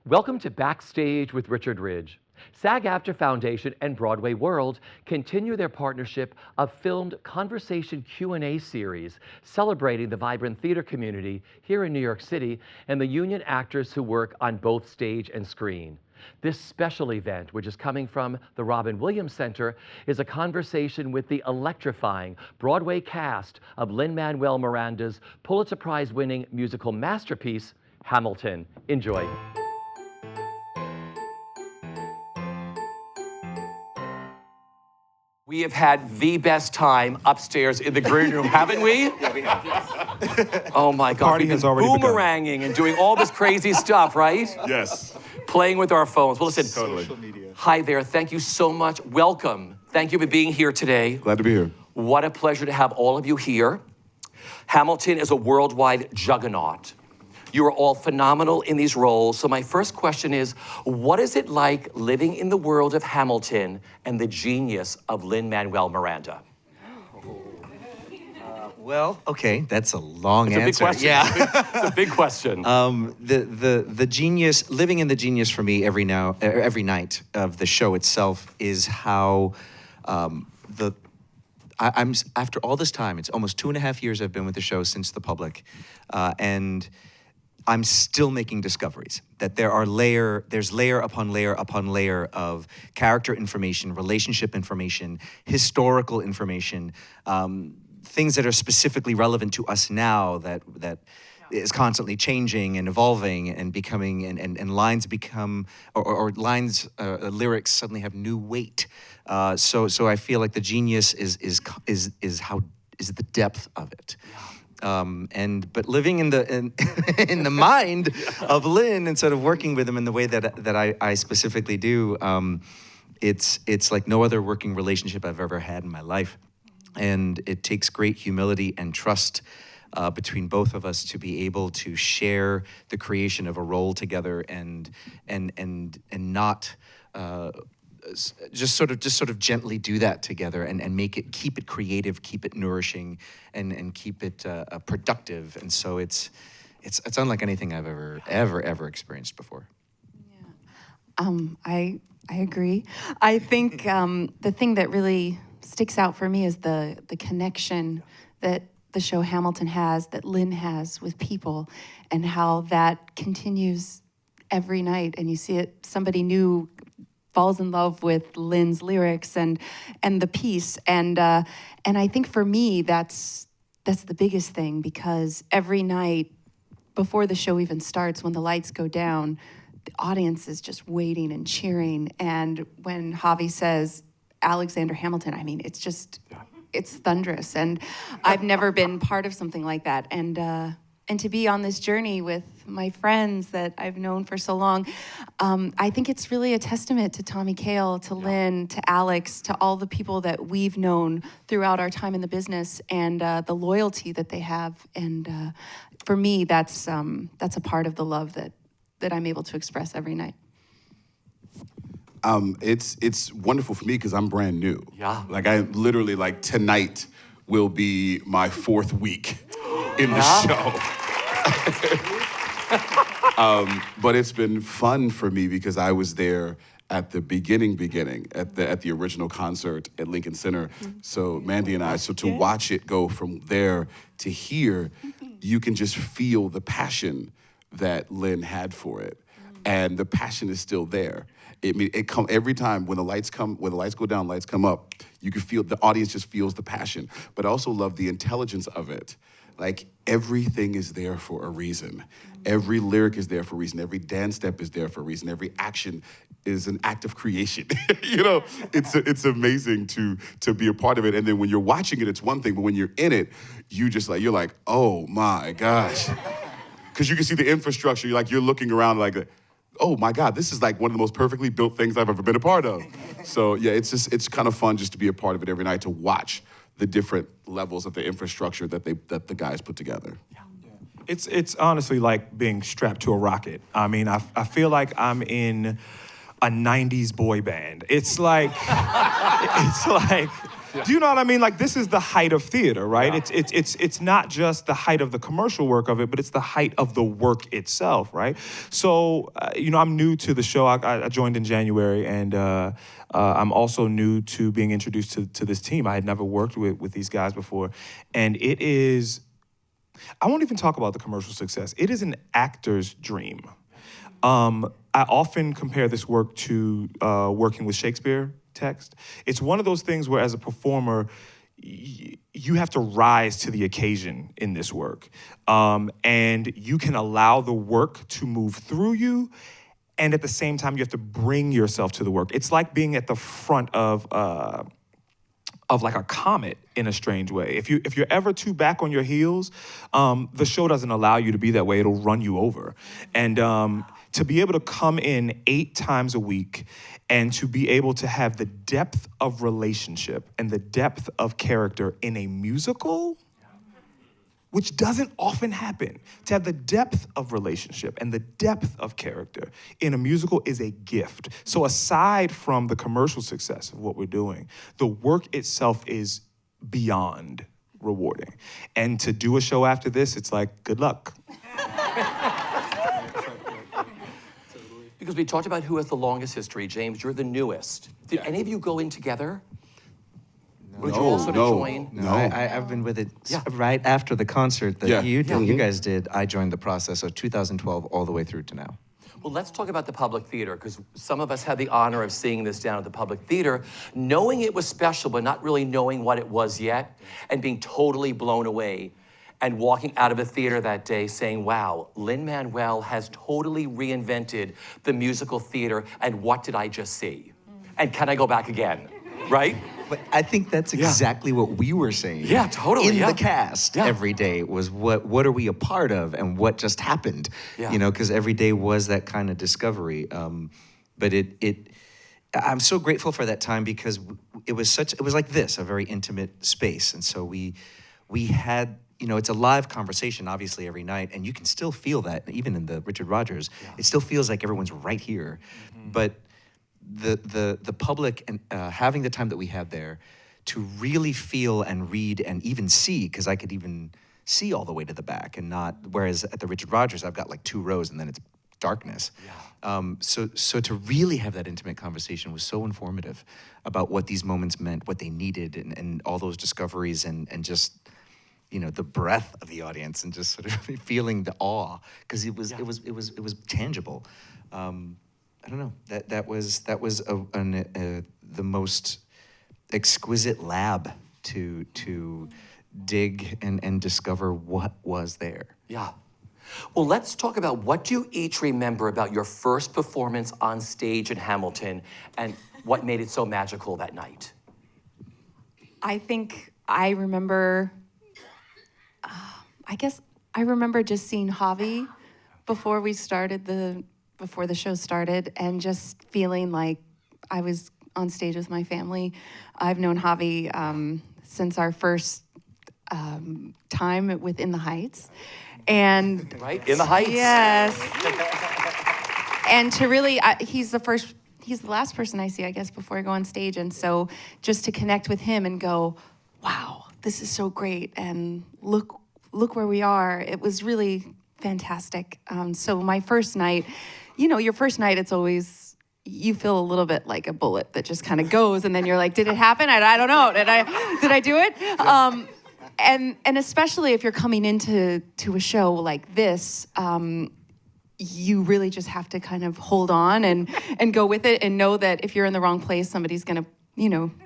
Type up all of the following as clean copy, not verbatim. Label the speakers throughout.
Speaker 1: Welcome to Backstage with Richard Ridge. SAG-AFTRA Foundation and BroadwayWorld continue their partnership of filmed conversation Q&A series celebrating the vibrant theater community here in New York City and the union actors who work on both stage and screen. This special event, which is coming from the Robin Williams Center, is a conversation with the electrifying Broadway cast of Lin-Manuel Miranda's Pulitzer Prize-winning musical masterpiece, Hamilton. Enjoy. We have had the best time upstairs in the green room, haven't we?
Speaker 2: Yeah, we have. Yes.
Speaker 1: Oh my God,
Speaker 3: Party
Speaker 1: we've
Speaker 3: has
Speaker 1: been
Speaker 3: already begun.
Speaker 1: boomeranging and doing all this crazy stuff, right?
Speaker 3: Yes.
Speaker 1: Playing with our phones. Well, listen,
Speaker 3: Totally.
Speaker 2: Social media.
Speaker 1: hi there, thank you so much. Welcome. Thank you for being here today.
Speaker 3: Glad to be here.
Speaker 1: What a pleasure to have all of you here. Hamilton is a worldwide juggernaut. You are all phenomenal in these roles. So my first question is, what is it like living in the world of Hamilton and the genius of Lin-Manuel Miranda?
Speaker 2: Well, okay, that's a long answer.
Speaker 1: It's a big question.
Speaker 2: Yeah.
Speaker 1: It's a big question.
Speaker 2: The genius, living in the genius for me every night of the show itself is how I'm after all this time, it's almost 2.5 years I've been with the show since the public, and I'm still making discoveries that there's layer upon layer upon layer of character information, relationship information, historical information, things that are specifically relevant to us now that is constantly changing and evolving and becoming, and lines become, or lines, lyrics suddenly have new weight. So I feel like the genius is the depth of it. But living in the mind of Lin instead of working with him in the way that I specifically do, it's like no other working relationship I've ever had in my life, and it takes great humility and trust between both of us to be able to share the creation of a role together and not. Just sort of gently do that together and keep it creative, keep it nourishing, and keep it productive. And so it's unlike anything I've ever experienced before.
Speaker 4: Yeah, I agree. I think the thing that really sticks out for me is the connection that the show Hamilton has, that Lin has with people, and how that continues every night. And you see it, somebody new falls in love with Lin's lyrics and the piece, and I think for me that's the biggest thing, because every night before the show even starts, when the lights go down, the audience is just waiting and cheering, and when Javi says Alexander Hamilton, I mean, it's just it's thunderous, and I've never been part of something like that, and to be on this journey with my friends that I've known for so long, I think it's really a testament to Tommy Kail, to Lin, to Alex, to all the people that we've known throughout our time in the business, and the loyalty that they have. And for me, that's a part of the love that I'm able to express every night.
Speaker 3: It's wonderful for me because I'm brand new.
Speaker 1: Yeah.
Speaker 3: Like I literally, like tonight will be my 4th week in the show. But it's been fun for me because I was there at the beginning at the original concert at Lincoln Center. So Mandy and I, to watch it go from there to here, you can just feel the passion that Lin had for it, and the passion is still there. It come every time when the lights go down, lights come up. You can feel the audience just feels the passion. But I also love the intelligence of it. Like everything is there for a reason. Every lyric is there for a reason. Every dance step is there for a reason. Every action is an act of creation. You know, it's amazing to be a part of it. And then when you're watching it, it's one thing, but when you're in it, you're like, oh my gosh. Because you can see the infrastructure. You're looking around like, oh my God, this is like one of the most perfectly built things I've ever been a part of. So yeah, it's kind of fun just to be a part of it every night, to watch the different levels of the infrastructure that the guys put together.
Speaker 5: It's honestly like being strapped to a rocket. I mean, I feel like I'm in a 90s boy band. It's like Do you know what I mean? Like, this is the height of theater, right?
Speaker 1: Yeah.
Speaker 5: It's not just the height of the commercial work of it, but it's the height of the work itself, right? So, I'm new to the show. I joined in January, and I'm also new to being introduced to this team. I had never worked with these guys before, and it is, I won't even talk about the commercial success. It is an actor's dream. I often compare this work to working with Shakespeare text. It's one of those things where, as a performer, you have to rise to the occasion in this work. And you can allow the work to move through you, and at the same time, you have to bring yourself to the work. It's like being at the front of like a comet in a strange way. If you're ever too back on your heels, the show doesn't allow you to be that way. It'll run you over. And to be able to come in 8 times a week and to be able to have the depth of relationship and the depth of character in a musical, which doesn't often happen. To have the depth of relationship and the depth of character in a musical is a gift. So aside from the commercial success of what we're doing, the work itself is beyond rewarding. And to do a show after this, it's like, good luck.
Speaker 1: Because we talked about who has the longest history. James, you're the newest. Did any of you go in together? Or did you all sort of join?
Speaker 2: No, I've been with it right after the concert that you guys did. I joined the process of 2012 all the way through to now.
Speaker 1: Well, let's talk about the Public Theater, because some of us had the honor of seeing this down at the Public Theater, knowing it was special, but not really knowing what it was yet, and being totally blown away, and walking out of a theater that day saying, wow, Lin-Manuel has totally reinvented the musical theater, and what did I just see? And can I go back again, right?
Speaker 2: But I think that's exactly what we were saying.
Speaker 1: Yeah, totally,
Speaker 2: In the cast every day was what are we a part of and what just happened?
Speaker 1: Yeah.
Speaker 2: Because every day was that kind of discovery. But I'm so grateful for that time because it was like this, a very intimate space. And so we had, it's a live conversation, obviously, every night, and you can still feel that, even in the Richard Rodgers. It still feels like everyone's right here. Mm-hmm. But the public and having the time that we had there to really feel and read and even see, because I could even see all the way to the back and not, whereas at the Richard Rodgers, I've got like 2 rows and then it's darkness. Yeah. So to really have that intimate conversation was so informative about what these moments meant, what they needed, and all those discoveries and just, the breath of the audience and just sort of feeling the awe, because it was tangible. I don't know. That was the most exquisite lab to dig and discover what was there.
Speaker 1: Yeah. Well, let's talk about what you each remember about your first performance on stage in Hamilton and what made it so magical that night.
Speaker 4: I think I remember, I remember just seeing Javi before the show started, and just feeling like I was on stage with my family. I've known Javi since our first time within the Heights. And
Speaker 1: right? In the Heights.
Speaker 4: Yes. And to really, he's the last person I see, I guess, before I go on stage. And so just to connect with him and go, wow, this is so great. And look where we are. It was really fantastic. So my first night, your first night, it's always, you feel a little bit like a bullet that just kind of goes, and then you're like, did it happen? I don't know. Did I do it? And especially if you're coming into a show like this, you really just have to kind of hold on and go with it, and know that if you're in the wrong place, somebody's gonna,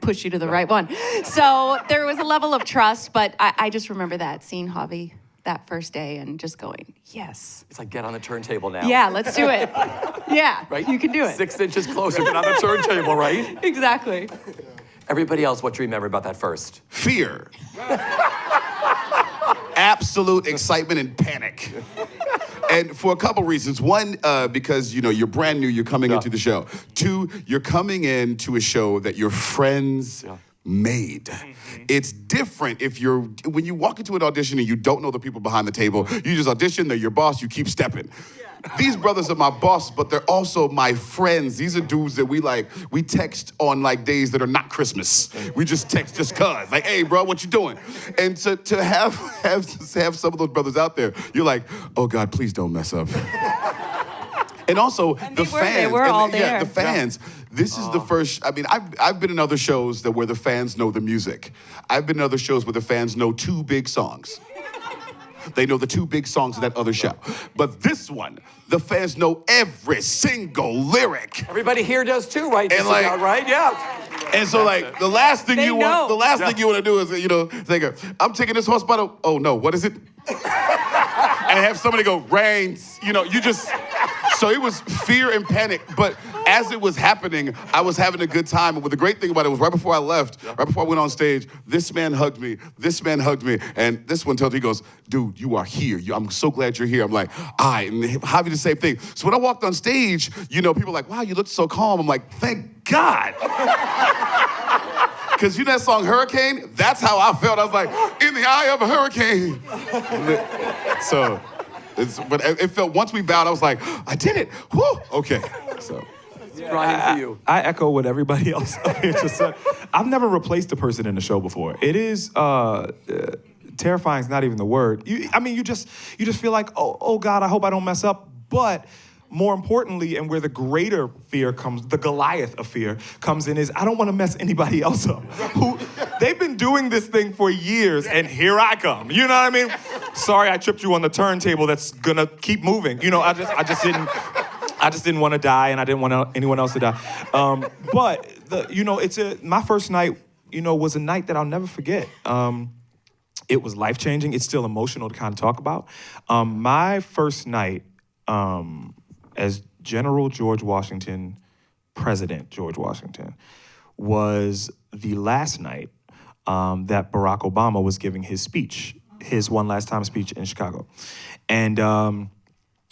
Speaker 4: push you to the right one. So there was a level of trust, but I just remember seeing Javi that first day and just going, yes.
Speaker 1: It's like, get on the turntable now.
Speaker 4: Yeah, let's do it. Yeah,
Speaker 1: right?
Speaker 4: You can do it.
Speaker 1: 6 inches closer, get on the turntable, right?
Speaker 4: Exactly.
Speaker 1: Everybody else, what do you remember about that first?
Speaker 3: Fear. Absolute excitement and panic. And for a couple reasons. One, because, you're brand new, you're coming into the show. 2, you're coming into a show that your friends made. It's different when you walk into an audition and you don't know the people behind the table, you just audition, they're your boss, you keep stepping. These brothers are my boss, but they're also my friends. These are dudes that we text on like days that are not Christmas. We just text just cuz. Like, hey bro, what you doing? And to have some of those brothers out there, you're like, oh God, please don't mess up. And also the fans.
Speaker 4: They were all there.
Speaker 3: Yeah, the fans. This is the first. I mean, I've been in other shows where the fans know the music. I've been in other shows where the fans know 2 big songs. They know the 2 big songs of that other show. But this one, the fans know every single lyric.
Speaker 1: Everybody here does too, right?
Speaker 3: And like,
Speaker 1: right? Yeah.
Speaker 3: And so like the last thing you want to do is think I'm taking this horse bottle. Oh no, what is it? And have somebody go rains. You just. So it was fear and panic, but as it was happening, I was having a good time. And the great thing about it was right before I left, right before I went on stage, this man hugged me, and this one told me, he goes, dude, you are here. I'm so glad you're here. I'm like, and Javier the same thing. So when I walked on stage, people are like, wow, you look so calm. I'm like, thank God. Because that song, Hurricane, that's how I felt. I was like, in the eye of a hurricane. So... But it felt, once we bowed, I was like, I did it. Whew. Okay. So.
Speaker 1: Bryan, for you.
Speaker 5: I echo what everybody else just said. I've never replaced a person in the show before. It is terrifying is not even the word. You just feel like, oh God, I hope I don't mess up. But more importantly, and where the greater fear comes, the Goliath of fear comes in, is I don't want to mess anybody else up. They've been doing this thing for years, and here I come. You know what I mean? Sorry, I tripped you on the turntable that's gonna keep moving. I just didn't want to die, and I didn't want anyone else to die. But my first night, was a night that I'll never forget. It was life-changing. It's still emotional to kind of talk about. My first night as General George Washington, President George Washington, was the last night that Barack Obama was giving his speech, his one last time speech in Chicago. And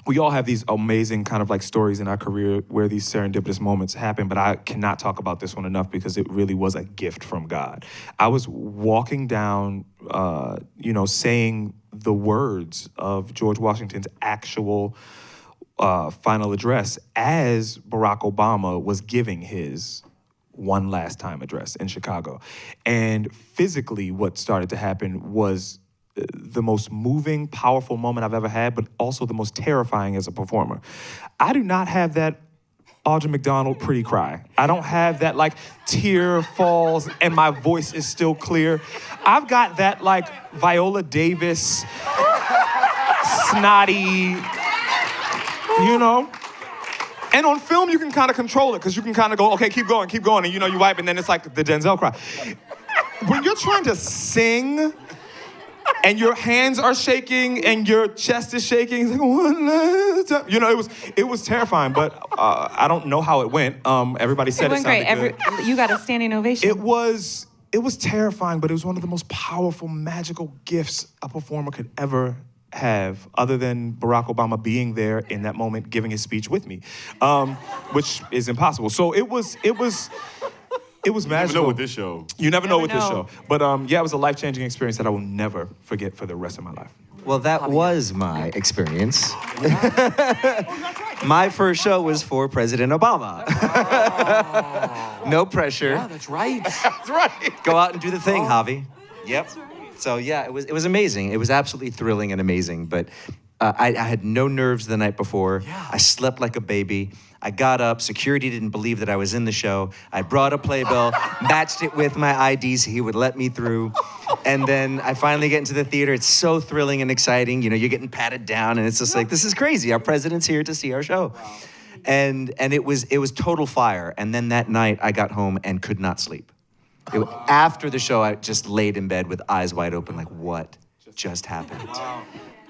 Speaker 5: we all have these amazing kind of like stories in our career where these serendipitous moments happen, but I cannot talk about this one enough because it really was a gift from God. I was walking down, saying the words of George Washington's actual final address as Barack Obama was giving his one last time address in Chicago. And physically what started to happen was the most moving, powerful moment I've ever had, but also the most terrifying as a performer. I do not have that Audra McDonald pretty cry. I don't have that like tear falls and my voice is still clear. I've got that like Viola Davis, snotty, And on film, you can kind of control it because you can kind of go, okay, keep going, and you wipe, and then it's like the Denzel cry. When you're trying to sing, and your hands are shaking, and your chest is shaking, it's like, one last time. It was terrifying, but I don't know how it went. Everybody said it sounded
Speaker 4: great.
Speaker 5: good.
Speaker 4: You got a standing ovation.
Speaker 5: It was terrifying, but it was one of the most powerful, magical gifts a performer could ever have, other than Barack Obama being there in that moment giving his speech with me, which is impossible. So it was magical.
Speaker 3: You never know with this show.
Speaker 5: You never know with this show. But it was a life-changing experience that I will never forget for the rest of my life.
Speaker 2: Well, that was my experience. My first show was for President Obama. No pressure.
Speaker 1: Yeah, that's right.
Speaker 3: That's right.
Speaker 2: Go out and do the thing, Javi. Yep. So yeah, it was amazing. It was absolutely thrilling and amazing. But I had no nerves the night before.
Speaker 1: Yeah.
Speaker 2: I slept like a baby. I got up. Security didn't believe that I was in the show. I brought a playbill, matched it with my ID so he would let me through. And then I finally get into the theater. It's so thrilling and exciting. You're getting patted down, and it's just like, this is crazy. Our president's here to see our show. Wow. And it was total fire. And then that night I got home and could not sleep. After the show, I just laid in bed with eyes wide open, like, what just happened?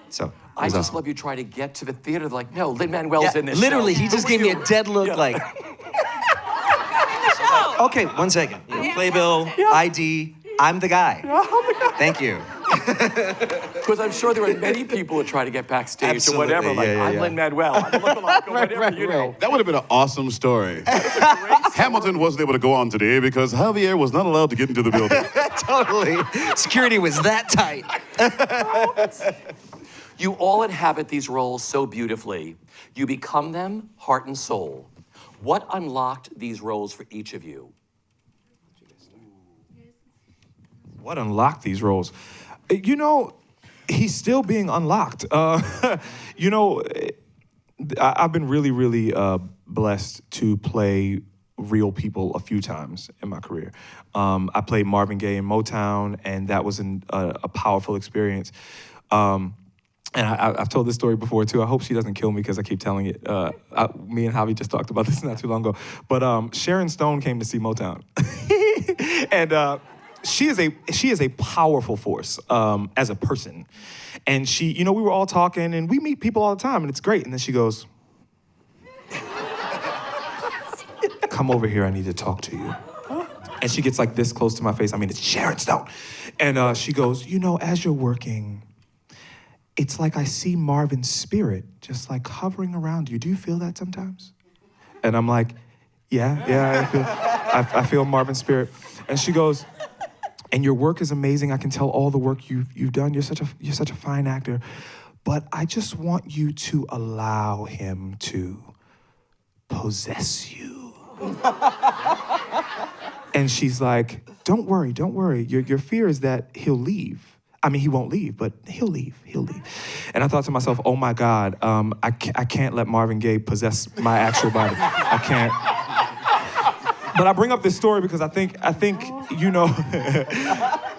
Speaker 2: So
Speaker 1: I just
Speaker 2: awesome.
Speaker 1: love you try to get to the theater. Like, no, Lin-Manuel's in this
Speaker 2: literally,
Speaker 1: show.
Speaker 2: he just gave me a dead look, like, okay, 1 second. Playbill, ID, I'm the guy. Thank you.
Speaker 1: Because I'm sure there are many people who try to get backstage
Speaker 2: Absolutely,
Speaker 1: or whatever. Like,
Speaker 2: yeah,
Speaker 1: I'm
Speaker 2: yeah.
Speaker 1: Lin-Manuel, I'm a lookalike or whatever, you know.
Speaker 3: That would have been an awesome story. Hamilton wasn't able to go on today because Javier was not allowed to get into the building.
Speaker 2: Totally. Security was that tight.
Speaker 1: You all inhabit these roles so beautifully. You become them, heart and soul. What unlocked these roles for each of you?
Speaker 5: What unlocked these roles? You know, he's still being unlocked. You know, I've been really, really blessed to play real people a few times in my career. I played Marvin Gaye in Motown, and that was a powerful experience. And I've told this story before too. I hope she doesn't kill me because I keep telling it. Me and Javi just talked about this not too long ago. But Sharon Stone came to see Motown, and she is a powerful force as a person. And she, you know, we were all talking, and we meet people all the time, and it's great. And then she goes, "Come over here. I need to talk to you." And she gets like this close to my face. I mean, it's Sharon Stone. And she goes, "You know, as you're working, it's like I see Marvin's spirit just like hovering around you. Do you feel that sometimes?" And I'm like, yeah, I feel Marvin's spirit. And she goes, "And your work is amazing. I can tell all the work you've done. You're such a fine actor. But I just want you to allow him to possess you." And she's like, don't worry. Your fear is that he'll leave. I mean, he won't leave, but he'll leave. And I thought to myself, oh my God, I can't let Marvin Gaye possess my actual body. I can't. But I bring up this story because I think you know,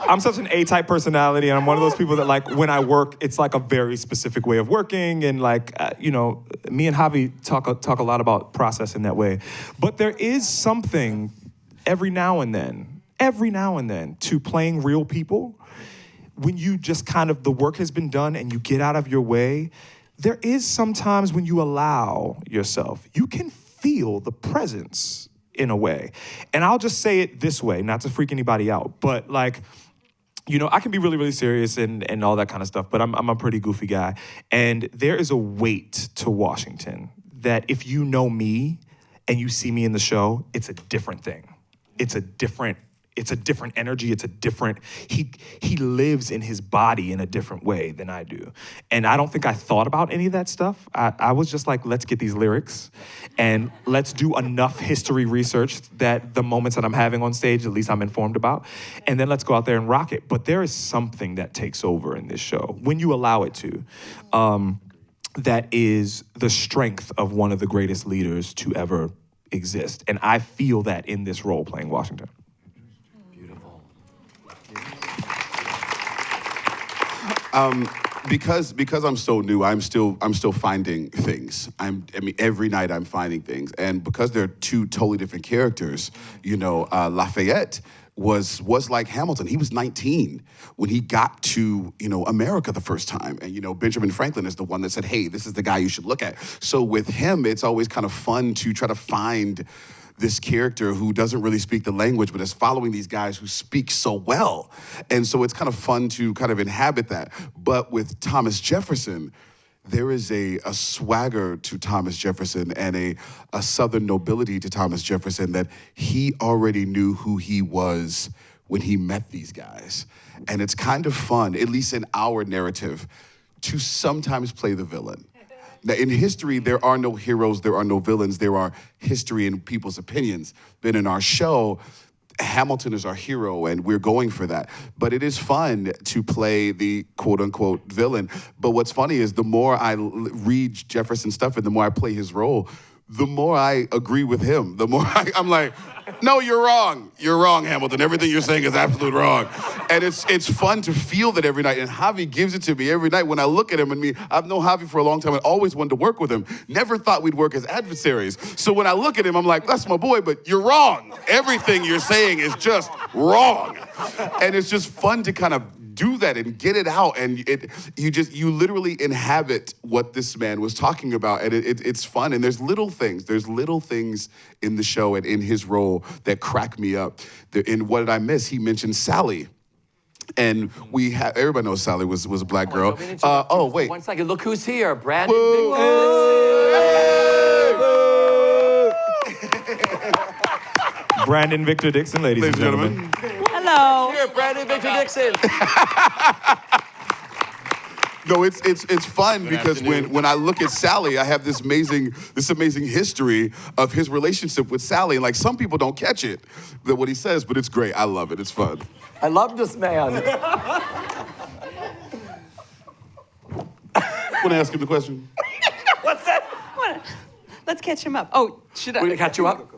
Speaker 5: I'm such an A-type personality, and I'm one of those people that, like, when I work, it's like a very specific way of working, and like, you know, me and Javi talk a lot about process in that way. But there is something every now and then to playing real people. When you just kind of, the work has been done and you get out of your way, there is sometimes when you allow yourself, you can feel the presence in a way. And I'll just say it this way, not to freak anybody out, but like, you know, I can be really, really serious and all that kind of stuff, but I'm a pretty goofy guy. And there is a weight to Washington that if you know me and you see me in the show, it's a different thing. It's a different energy. It's a different, he lives in his body in a different way than I do. And I don't think I thought about any of that stuff. I was just like, let's get these lyrics and let's do enough history research that the moments that I'm having on stage, at least I'm informed about. And then let's go out there and rock it. But there is something that takes over in this show when you allow it to. That is the strength of one of the greatest leaders to ever exist. And I feel that in this role playing Washington.
Speaker 3: Because I'm so new, I'm still finding things. I mean, every night I'm finding things, and because they're two totally different characters, you know, Lafayette was like Hamilton. He was 19 when he got to, you know, America the first time, and you know, Benjamin Franklin is the one that said, "Hey, this is the guy you should look at." So with him, it's always kind of fun to try to find this character who doesn't really speak the language, but is following these guys who speak so well. And so it's kind of fun to kind of inhabit that. But with Thomas Jefferson, there is a swagger to Thomas Jefferson and a Southern nobility to Thomas Jefferson that he already knew who he was when he met these guys. And it's kind of fun, at least in our narrative, to sometimes play the villain. Now, in history, there are no heroes, there are no villains, there are history and people's opinions. But in our show, Hamilton is our hero, and we're going for that. But it is fun to play the quote-unquote villain. But what's funny is the more I read Jefferson's stuff and the more I play his role, the more I agree with him. The more I'm like, no, you're wrong. You're wrong, Hamilton. Everything you're saying is absolute wrong. And it's fun to feel that every night. And Javi gives it to me every night when I look at him. And I've known Javi for a long time and always wanted to work with him. Never thought we'd work as adversaries. So when I look at him, I'm like, that's my boy, but you're wrong. Everything you're saying is just wrong. And it's just fun to kind of do that and get it out, and you literally inhabit what this man was talking about, and it's fun. And there's little things in the show and in his role that crack me up. In What Did I Miss? He mentioned Sally. And everybody knows Sally was a black girl.
Speaker 1: Don't mean to interrupt you.
Speaker 3: Oh, wait.
Speaker 1: 1 second. Look who's here. Brandon
Speaker 3: Woo.
Speaker 1: Victor.
Speaker 5: Brandon Victor Dixon, ladies and gentlemen.
Speaker 4: Hello.
Speaker 1: Here, Brandon Victor Dixon.
Speaker 3: No, it's fun because when I look at Sally, I have this amazing history of his relationship with Sally. And like some people don't catch it, what he says, but it's great. I love it. It's fun.
Speaker 1: I love this man.
Speaker 3: Want to ask him the question?
Speaker 1: What's that?
Speaker 4: Let's catch him up. Oh, should
Speaker 1: We're
Speaker 4: I?
Speaker 1: gonna catch you up.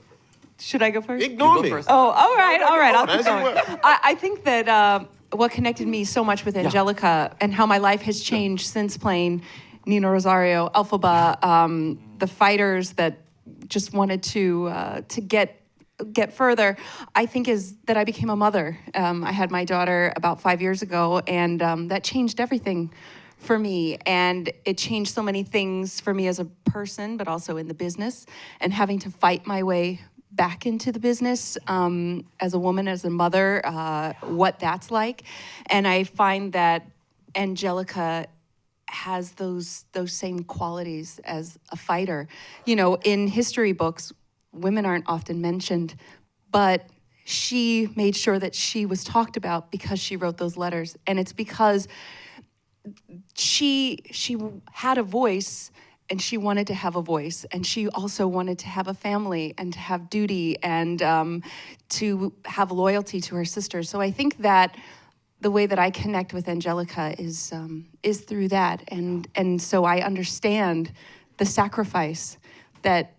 Speaker 4: Should I go first?
Speaker 6: Ignore
Speaker 1: You
Speaker 6: me.
Speaker 1: go first.
Speaker 4: Oh, all right. I'll keep
Speaker 6: Nice
Speaker 4: going.
Speaker 6: work.
Speaker 4: I think that what connected me so much with Angelica and how my life has changed since playing Nina Rosario, Elphaba, the fighters that just wanted to get further, I think is that I became a mother. I had my daughter about 5 years ago, and that changed everything for me. And it changed so many things for me as a person, but also in the business, and having to fight my way back into the business as a woman, as a mother, what that's like. And I find that Angelica has those same qualities as a fighter. You know, in history books, women aren't often mentioned, but she made sure that she was talked about because she wrote those letters. And it's because she had a voice, and she wanted to have a voice, and she also wanted to have a family and to have duty and to have loyalty to her sisters. So I think that the way that I connect with Angelica is through that, and so I understand the sacrifice that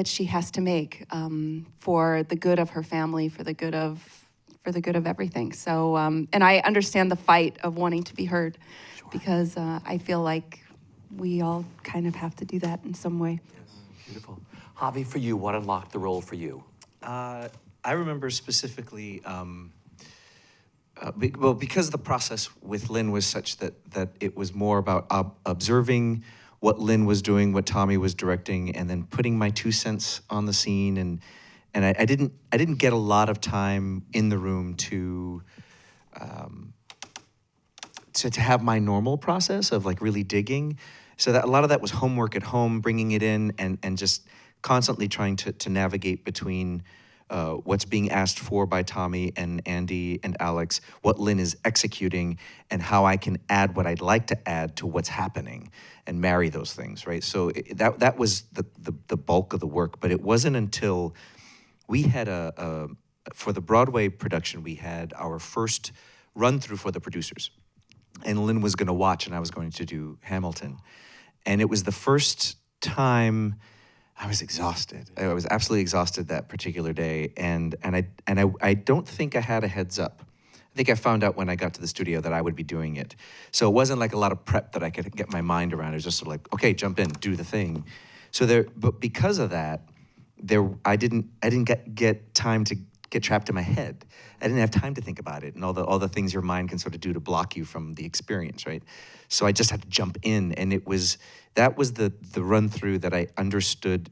Speaker 4: she has to make for the good of her family, for the good of everything. So and I understand the fight of wanting to be heard, because I feel like we all kind of have to do that in some way.
Speaker 1: Beautiful. Javi, for you, what unlocked the role for you?
Speaker 2: I remember specifically, because the process with Lynn was such that it was more about observing what Lynn was doing, what Tommy was directing, and then putting my 2 cents on the scene. And I didn't get a lot of time in the room to have my normal process of like really digging. So that a lot of that was homework at home, bringing it in and just constantly trying to navigate between what's being asked for by Tommy and Andy and Alex, what Lynn is executing, and how I can add what I'd like to add to what's happening and marry those things, right? So that was the bulk of the work, but it wasn't until we had for the Broadway production, we had our first run through for the producers. And Lynn was going to watch, and I was going to do Hamilton. And it was the first time I was exhausted. I was absolutely exhausted that particular day, and I don't think I had a heads up. I think I found out when I got to the studio that I would be doing it. So it wasn't like a lot of prep that I could get my mind around. It was just sort of like, okay, jump in, do the thing. But because of that, I didn't get time to get trapped in my head. I didn't have time to think about it and all the things your mind can sort of do to block you from the experience, right? So I just had to jump in, and that was the run through that I understood.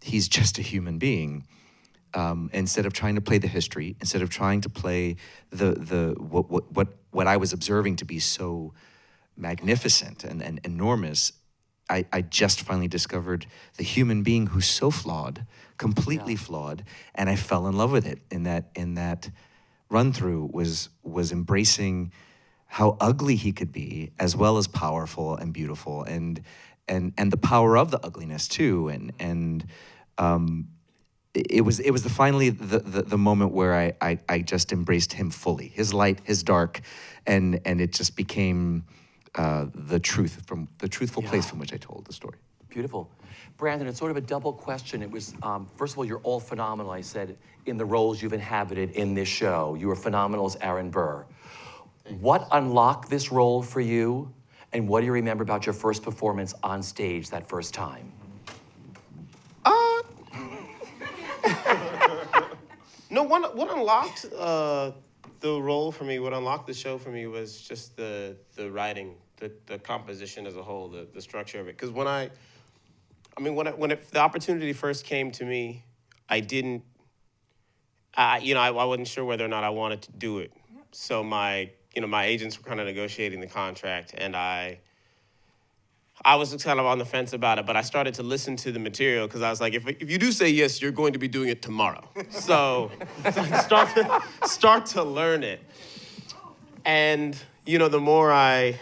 Speaker 2: He's just a human being. Instead of trying to play the history, instead of trying to play what I was observing to be so magnificent and enormous, I just finally discovered the human being who's so flawed, completely flawed, and I fell in love with it. In that run through was embracing how ugly he could be, as well as powerful and beautiful, and the power of the ugliness too, It was finally the moment where I just embraced him fully, his light, his dark, and it just became the truthful place from which I told the story.
Speaker 1: Beautiful. Brandon, it's sort of a double question. It was, first of all, you're all phenomenal, I said, in the roles you've inhabited in this show. You were phenomenal as Aaron Burr. What unlocked this role for you, and what do you remember about your first performance on stage that first time?
Speaker 6: No, what unlocked the role for me, what unlocked the show for me was just the writing, the composition as a whole, the structure of it. Because when the opportunity first came to me, I wasn't sure whether or not I wanted to do it. So my my agents were kind of negotiating the contract, and I was kind of on the fence about it, but I started to listen to the material because I was like, if you do say yes, you're going to be doing it tomorrow. So start to learn it. And the more I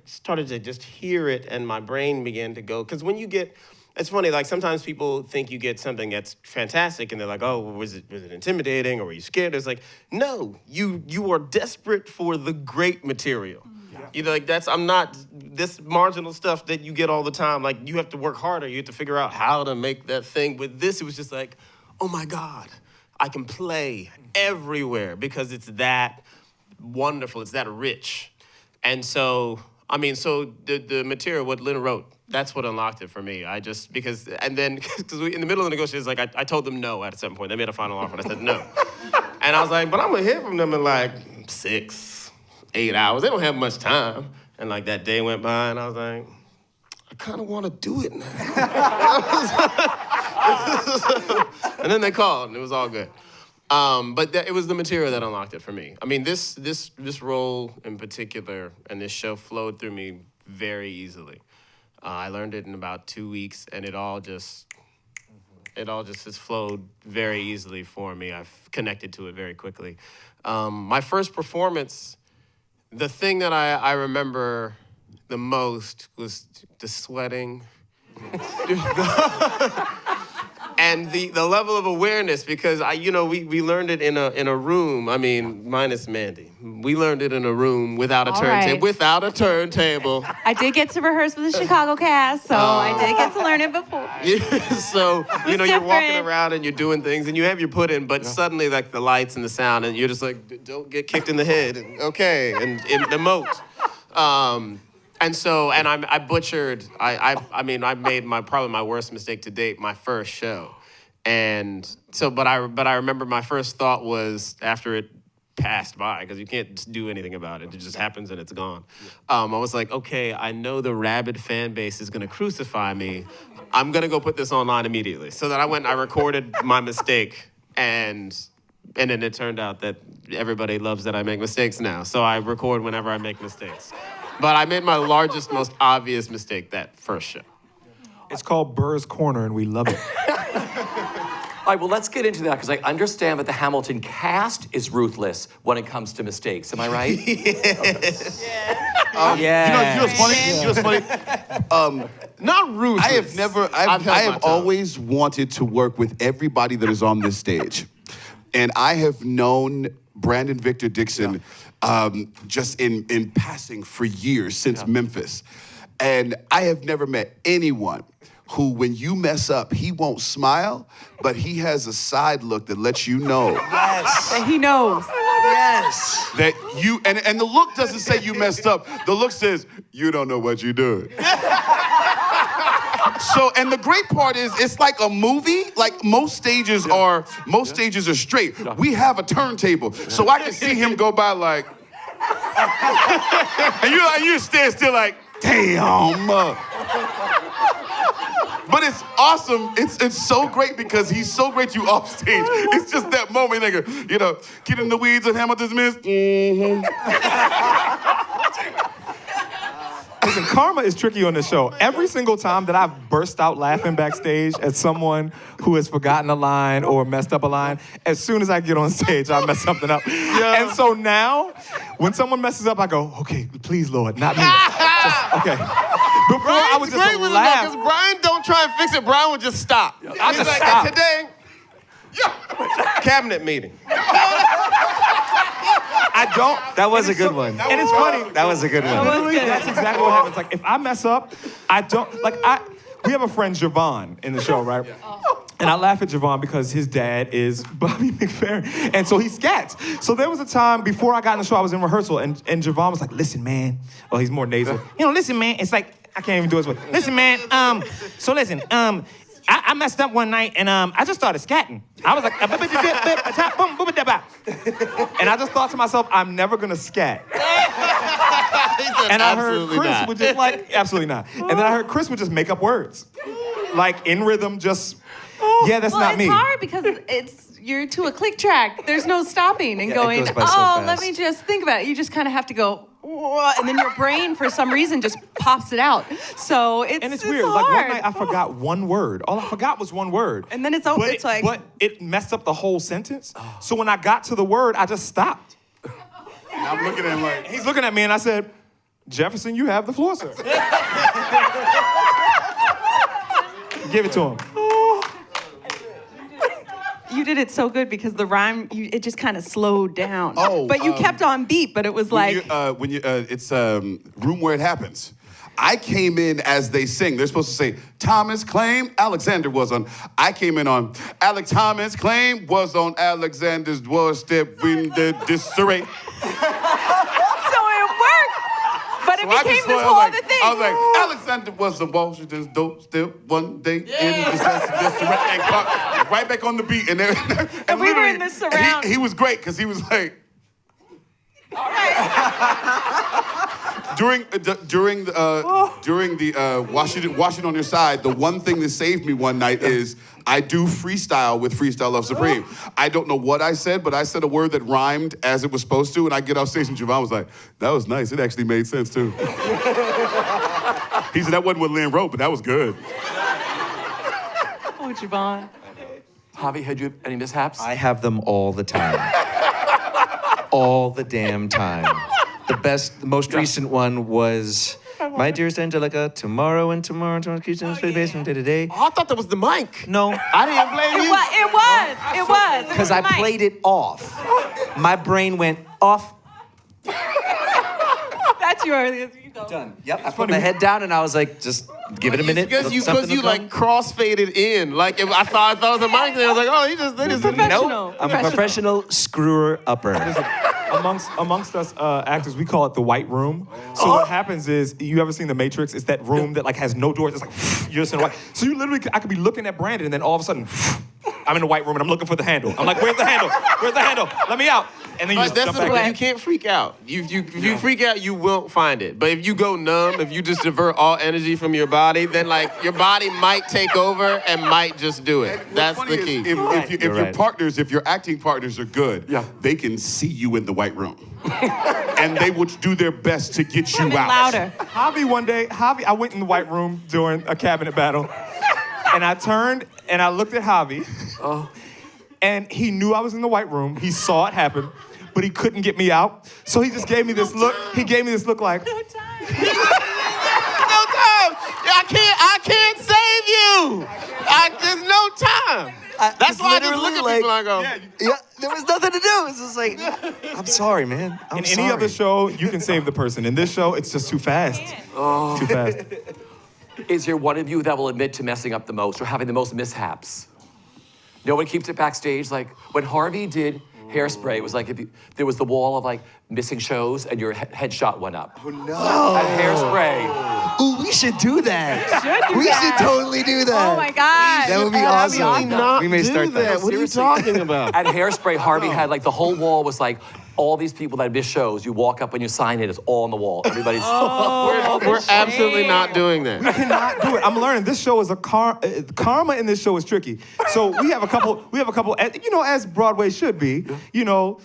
Speaker 6: started to just hear it, and my brain began to go, because when you get, it's funny, like sometimes people think you get something that's fantastic and they're like, oh, was it intimidating or were you scared? It's like, no, you are desperate for the great material. Like I'm not this marginal stuff that you get all the time. Like you have to work harder. You have to figure out how to make that thing. With this, it was just like, oh my God, I can play everywhere because it's that wonderful. It's that rich. And so, the material, what Lynn wrote, that's what unlocked it for me. Because in the middle of the negotiations, like I told them no at a certain point. They made a final offer and I said no. And I was like, but I'm gonna hear from them in like 6-8 hours. They don't have much time. And like that day went by and I was like, I kind of want to do it now. And then they called and it was all good. But it was the material that unlocked it for me. I mean, this role in particular and this show flowed through me very easily. I learned it in about 2 weeks, and it all just has flowed very easily for me. I've connected to it very quickly. My first performance, the thing that I remember the most was the sweating. And the level of awareness, because we learned it in a room. I mean, minus Mandy. We learned it in a room without a turntable.
Speaker 4: Right.
Speaker 6: Without a turntable.
Speaker 4: I did get to rehearse with the Chicago cast, so I did get to learn it before.
Speaker 6: So you're walking
Speaker 4: different.
Speaker 6: around and you're doing things and you have your put in, but suddenly like the lights and the sound and you're just like, don't get kicked in the head. Okay, and emote. I butchered. I made probably my worst mistake to date, my first show, and so. But I remember my first thought was after it passed by, because you can't just do anything about it. It just happens and it's gone. I was like, okay, I know the rabid fan base is gonna crucify me. I'm gonna go put this online immediately. So then I went and I recorded my mistake, and then it turned out that everybody loves that I make mistakes now. So I record whenever I make mistakes. But I made my largest, most obvious mistake that first show.
Speaker 5: It's called Burr's Corner, and we love it.
Speaker 1: All right, well, let's get into that, because I understand that the Hamilton cast is ruthless when it comes to mistakes. Am I right?
Speaker 6: Yes.
Speaker 3: You know what's funny?
Speaker 6: Not ruthless.
Speaker 3: I have always wanted to work with everybody that is on this stage. And I have known Brandon Victor Dixon just in passing for years, since Memphis. And I have never met anyone who, when you mess up, he won't smile, but he has a side look that lets you know.
Speaker 2: Yes.
Speaker 4: And he knows.
Speaker 2: Yes.
Speaker 3: That you, and the look doesn't say you messed up. The look says, you don't know what you're doing. So, and the great part is, it's like a movie. Like most stages are straight. We have a turntable, so I can see him go by like, and you stand still like, damn. But it's awesome. It's so great because he's so great to you off stage. It's just that moment, nigga. Get in the weeds of Hamilton's Miss. Mm-hmm.
Speaker 5: Listen, karma is tricky on this show. Every single time that I've burst out laughing backstage at someone who has forgotten a line or messed up a line, as soon as I get on stage, I mess something up. Yeah. And so now, when someone messes up, I go, okay, please, Lord, not me. Okay. Before
Speaker 6: Brian's
Speaker 5: I would just
Speaker 6: great with
Speaker 5: laugh.
Speaker 6: it, because Brian don't try and fix it. Brian would just stop.
Speaker 5: I'll
Speaker 6: He's
Speaker 5: just
Speaker 6: like,
Speaker 5: stop.
Speaker 6: Today, cabinet meeting.
Speaker 5: I don't.
Speaker 2: That was a good one.
Speaker 5: And it's funny.
Speaker 2: That was a good one.
Speaker 5: Literally, that's exactly what happens. Like, if I mess up, I don't, we have a friend, Javon, in the show, right? And I laugh at Javon because his dad is Bobby McFerrin. And so he scats. So there was a time before I got in the show, I was in rehearsal, and Javon was like, listen, man. Oh, he's more nasal. Listen, man. It's like, I can't even do his voice. Listen, man. I messed up one night, and I just started scatting. I was like, and I just thought to myself, I'm never gonna scat. And I heard Chris would just absolutely not. And then I heard Chris would just make up words, like in rhythm, just. Yeah, that's
Speaker 4: well,
Speaker 5: not
Speaker 4: it's
Speaker 5: me.
Speaker 4: hard because you're to a click track. There's no stopping and
Speaker 2: Yeah, it
Speaker 4: going,
Speaker 2: goes by so
Speaker 4: let
Speaker 2: fast.
Speaker 4: me just think about it. You just kind of have to go, "Whoa," and then your brain, for some reason, just pops it out. So it's
Speaker 5: weird.
Speaker 4: hard.
Speaker 5: Like one night I forgot one word. All I forgot was one word.
Speaker 4: And then it's over. It's like-
Speaker 5: But it messed up the whole sentence. So when I got to the word, I just stopped.
Speaker 3: And I'm looking at him like,
Speaker 5: He's looking at me and I said, Jefferson, you have the floor, sir. Give it to him.
Speaker 4: You did it so good because the rhyme, it just kind of slowed down.
Speaker 3: Oh,
Speaker 4: but you kept on beat, but it was like...
Speaker 3: it's Room Where It Happens. I came in as they sing. They're supposed to say, Thomas claimed Alexander was on. I came in on, Alex Thomas claimed was on Alexander's doorstep in the disarray.
Speaker 4: So it worked, but it
Speaker 3: So I
Speaker 4: became
Speaker 3: just
Speaker 4: this
Speaker 3: thought,
Speaker 4: whole
Speaker 3: I
Speaker 4: other
Speaker 3: was
Speaker 4: thing.
Speaker 3: I was like, Alexander was on Washington's doorstep one day in disarray. And Clark, right back on the beat. And
Speaker 4: we were in
Speaker 3: literally,
Speaker 4: this surround.
Speaker 3: He was great because he was like,
Speaker 4: All right.
Speaker 3: During the Washington on Your Side, the one thing that saved me one night is I do freestyle with Freestyle Love Supreme. I don't know what I said, but I said a word that rhymed as it was supposed to, and I get off stage and Javon was like, that was nice. It actually made sense too. He said that wasn't what Lynn wrote, but that was good.
Speaker 4: Oh, Javon.
Speaker 1: Javi, had you any mishaps?
Speaker 2: I have them all the time. All the damn time. The most recent one was, my dearest Angelica, tomorrow, kitchen's for the basement day.
Speaker 6: Oh, I thought that was the mic.
Speaker 2: No,
Speaker 6: I didn't blame you.
Speaker 4: It was.
Speaker 2: because I played it off. My brain went off.
Speaker 4: That's yours. You go.
Speaker 2: Done. Yep. I put my head down and I was like, just give it a minute.
Speaker 6: Because you
Speaker 2: something will
Speaker 6: like
Speaker 2: come.
Speaker 6: cross-faded in. Like if I thought it was the mic, I was like, oh, they just
Speaker 4: Professional.
Speaker 2: Nope. I'm a professional screwer-upper.
Speaker 5: Amongst us actors, we call it the white room. So what happens is, you ever seen The Matrix? It's that room that like has no doors. It's like, you're just in white. So you literally, I could be looking at Brandon and then all of a sudden, I'm in the white room and I'm looking for the handle. I'm like, where's the handle? Where's the handle? Let me out. And then you just
Speaker 6: That's
Speaker 5: jump
Speaker 6: the
Speaker 5: back
Speaker 6: way.
Speaker 5: in.
Speaker 6: You can't freak out. If you freak out, you won't find it. But if you go numb, if you just divert all energy from your body, then like your body might take over and might just do it. That's the key.
Speaker 3: If your
Speaker 2: right.
Speaker 3: partners, if your acting partners are good, they can see you in the white room. And they would do their best to get you out.
Speaker 4: Louder.
Speaker 5: Javi, I went in the white room during a cabinet battle, and I turned and I looked at Javi, and he knew I was in the white room. He saw it happen, but he couldn't get me out. So he just gave me this look. He gave me this look like,
Speaker 6: No time. I can't save you. There's no time. That's why I just look at people and I go,
Speaker 2: Yeah, there was nothing to do. It's just like, I'm sorry, man. I'm
Speaker 5: in
Speaker 2: sorry.
Speaker 5: any other show, you can save the person. In this show, it's just too fast. Too fast.
Speaker 1: Is there one of you that will admit to messing up the most or having the most mishaps? No one keeps it backstage. Like when Harvey did Hairspray, it was like there was the wall of like missing shows and your headshot went up.
Speaker 2: Oh, no.
Speaker 1: At Hairspray.
Speaker 2: Ooh, we should do that. We should totally do that.
Speaker 4: Oh my God.
Speaker 2: That would be awesome.
Speaker 6: not
Speaker 2: We may
Speaker 6: do
Speaker 2: start that.
Speaker 6: What are you talking about?
Speaker 1: At Hairspray, Harvey had like the whole wall was like all these people that miss shows. You walk up and you sign it. It's all on the wall. Everybody's.
Speaker 6: We're absolutely not doing that.
Speaker 5: We cannot do it. I'm learning. This show is karma in this show is tricky. So we have a couple, as Broadway should be.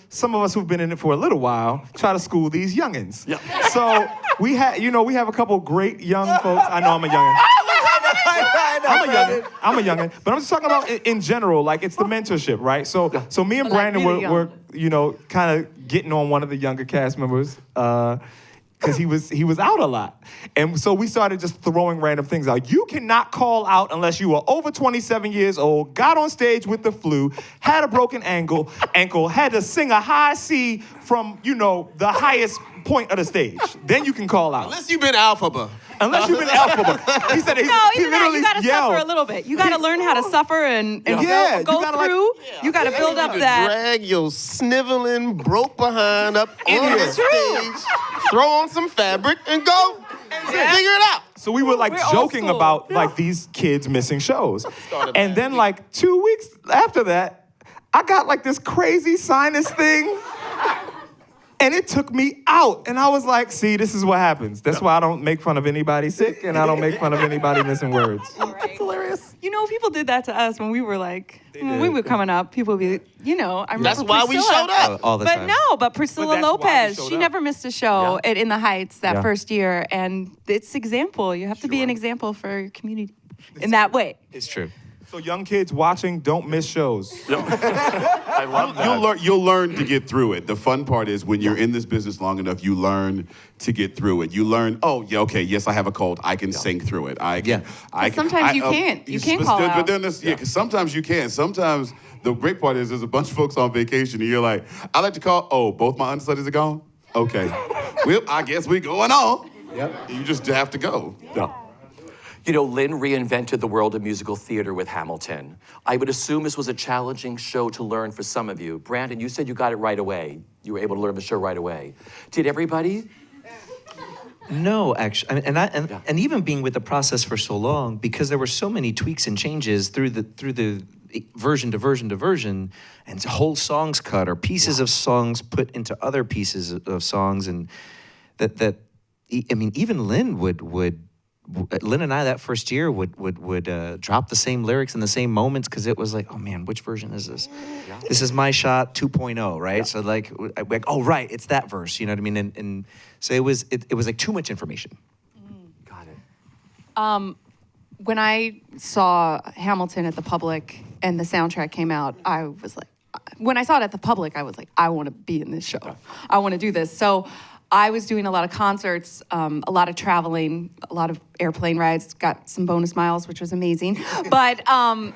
Speaker 5: Some of us who've been in it for a little while try to school these youngins.
Speaker 1: Yeah.
Speaker 5: So we have a couple great young folks. I know I'm a youngin. I'm a youngin, but I'm just talking about in general, like it's the mentorship, right? So me and
Speaker 4: But, like,
Speaker 5: Brandon
Speaker 4: really
Speaker 5: were kind of getting on one of the younger cast members, because he was out a lot. And so we started just throwing random things out. You cannot call out unless you are over 27 years old, got on stage with the flu, had a broken ankle, had to sing a high C from, the highest point of the stage. Then you can call out.
Speaker 6: Unless you've been Alphaba.
Speaker 5: Unless you've been Alphaba. He said he literally
Speaker 4: you gotta
Speaker 5: yelled.
Speaker 4: suffer a little bit. You gotta learn how to suffer and
Speaker 5: Yeah, you
Speaker 4: go
Speaker 5: gotta,
Speaker 4: through. You gotta build up that.
Speaker 6: Drag your sniveling, broke behind up
Speaker 5: In
Speaker 6: on
Speaker 5: here.
Speaker 6: the stage, throw on some fabric, and go figure it out.
Speaker 5: So we were like
Speaker 4: We're old
Speaker 5: joking
Speaker 4: school.
Speaker 5: about like these kids missing shows.
Speaker 6: Started
Speaker 5: And
Speaker 6: bad.
Speaker 5: then like 2 weeks after that, I got like this crazy sinus thing. And it took me out. And I was like, see, this is what happens. That's why I don't make fun of anybody sick and I don't make fun of anybody missing words.
Speaker 4: That's hilarious. You know, people did that to us when we were like, when we were coming up. People would be, you know, I remember
Speaker 6: That's why we
Speaker 4: Priscilla.
Speaker 6: showed up.
Speaker 2: All the time.
Speaker 4: But Priscilla
Speaker 5: that's why we
Speaker 4: Lopez,
Speaker 5: showed
Speaker 4: she
Speaker 5: up.
Speaker 4: never missed a show at In the Heights that first year. And it's example. You have to be an example for your community in that way.
Speaker 2: It's true.
Speaker 5: So young kids watching, don't miss shows.
Speaker 7: I love that.
Speaker 3: You'll learn to get through it. The fun part is when you're in this business long enough, you learn to get through it. You learn, oh yeah, okay, yes, I have a cold. I can sing through it. I can.
Speaker 4: Sometimes you can't. You can't call out.
Speaker 3: But then because sometimes you can. Sometimes the great part is there's a bunch of folks on vacation and you're like, I like to call. Oh, both my understudies are gone. Okay, well, I guess we're going on. Yep. You just have to go.
Speaker 1: Yeah. You know, Lynn reinvented the world of musical theater with Hamilton. I would assume this was a challenging show to learn for some of you. Brandon, you said you got it right away. You were able to learn the show right away. Did everybody?
Speaker 2: No, actually, and even being with the process for so long, because there were so many tweaks and changes through the version to version to version, and whole songs cut or pieces of songs put into other pieces of songs, and that I mean, even Lynn Lynn and I that first year would drop the same lyrics in the same moments because it was like, oh man, which version is this? Yeah. This is my shot 2.0, right? Yeah. So like, oh right, it's that verse. You know what I mean? And so it was like too much information.
Speaker 1: Got it.
Speaker 4: When I saw Hamilton at the Public and the soundtrack came out, I was like, when I saw it at the Public, I was like, I want to be in this show. I want to do this. So I was doing a lot of concerts, a lot of traveling, a lot of airplane rides, got some bonus miles, which was amazing. But I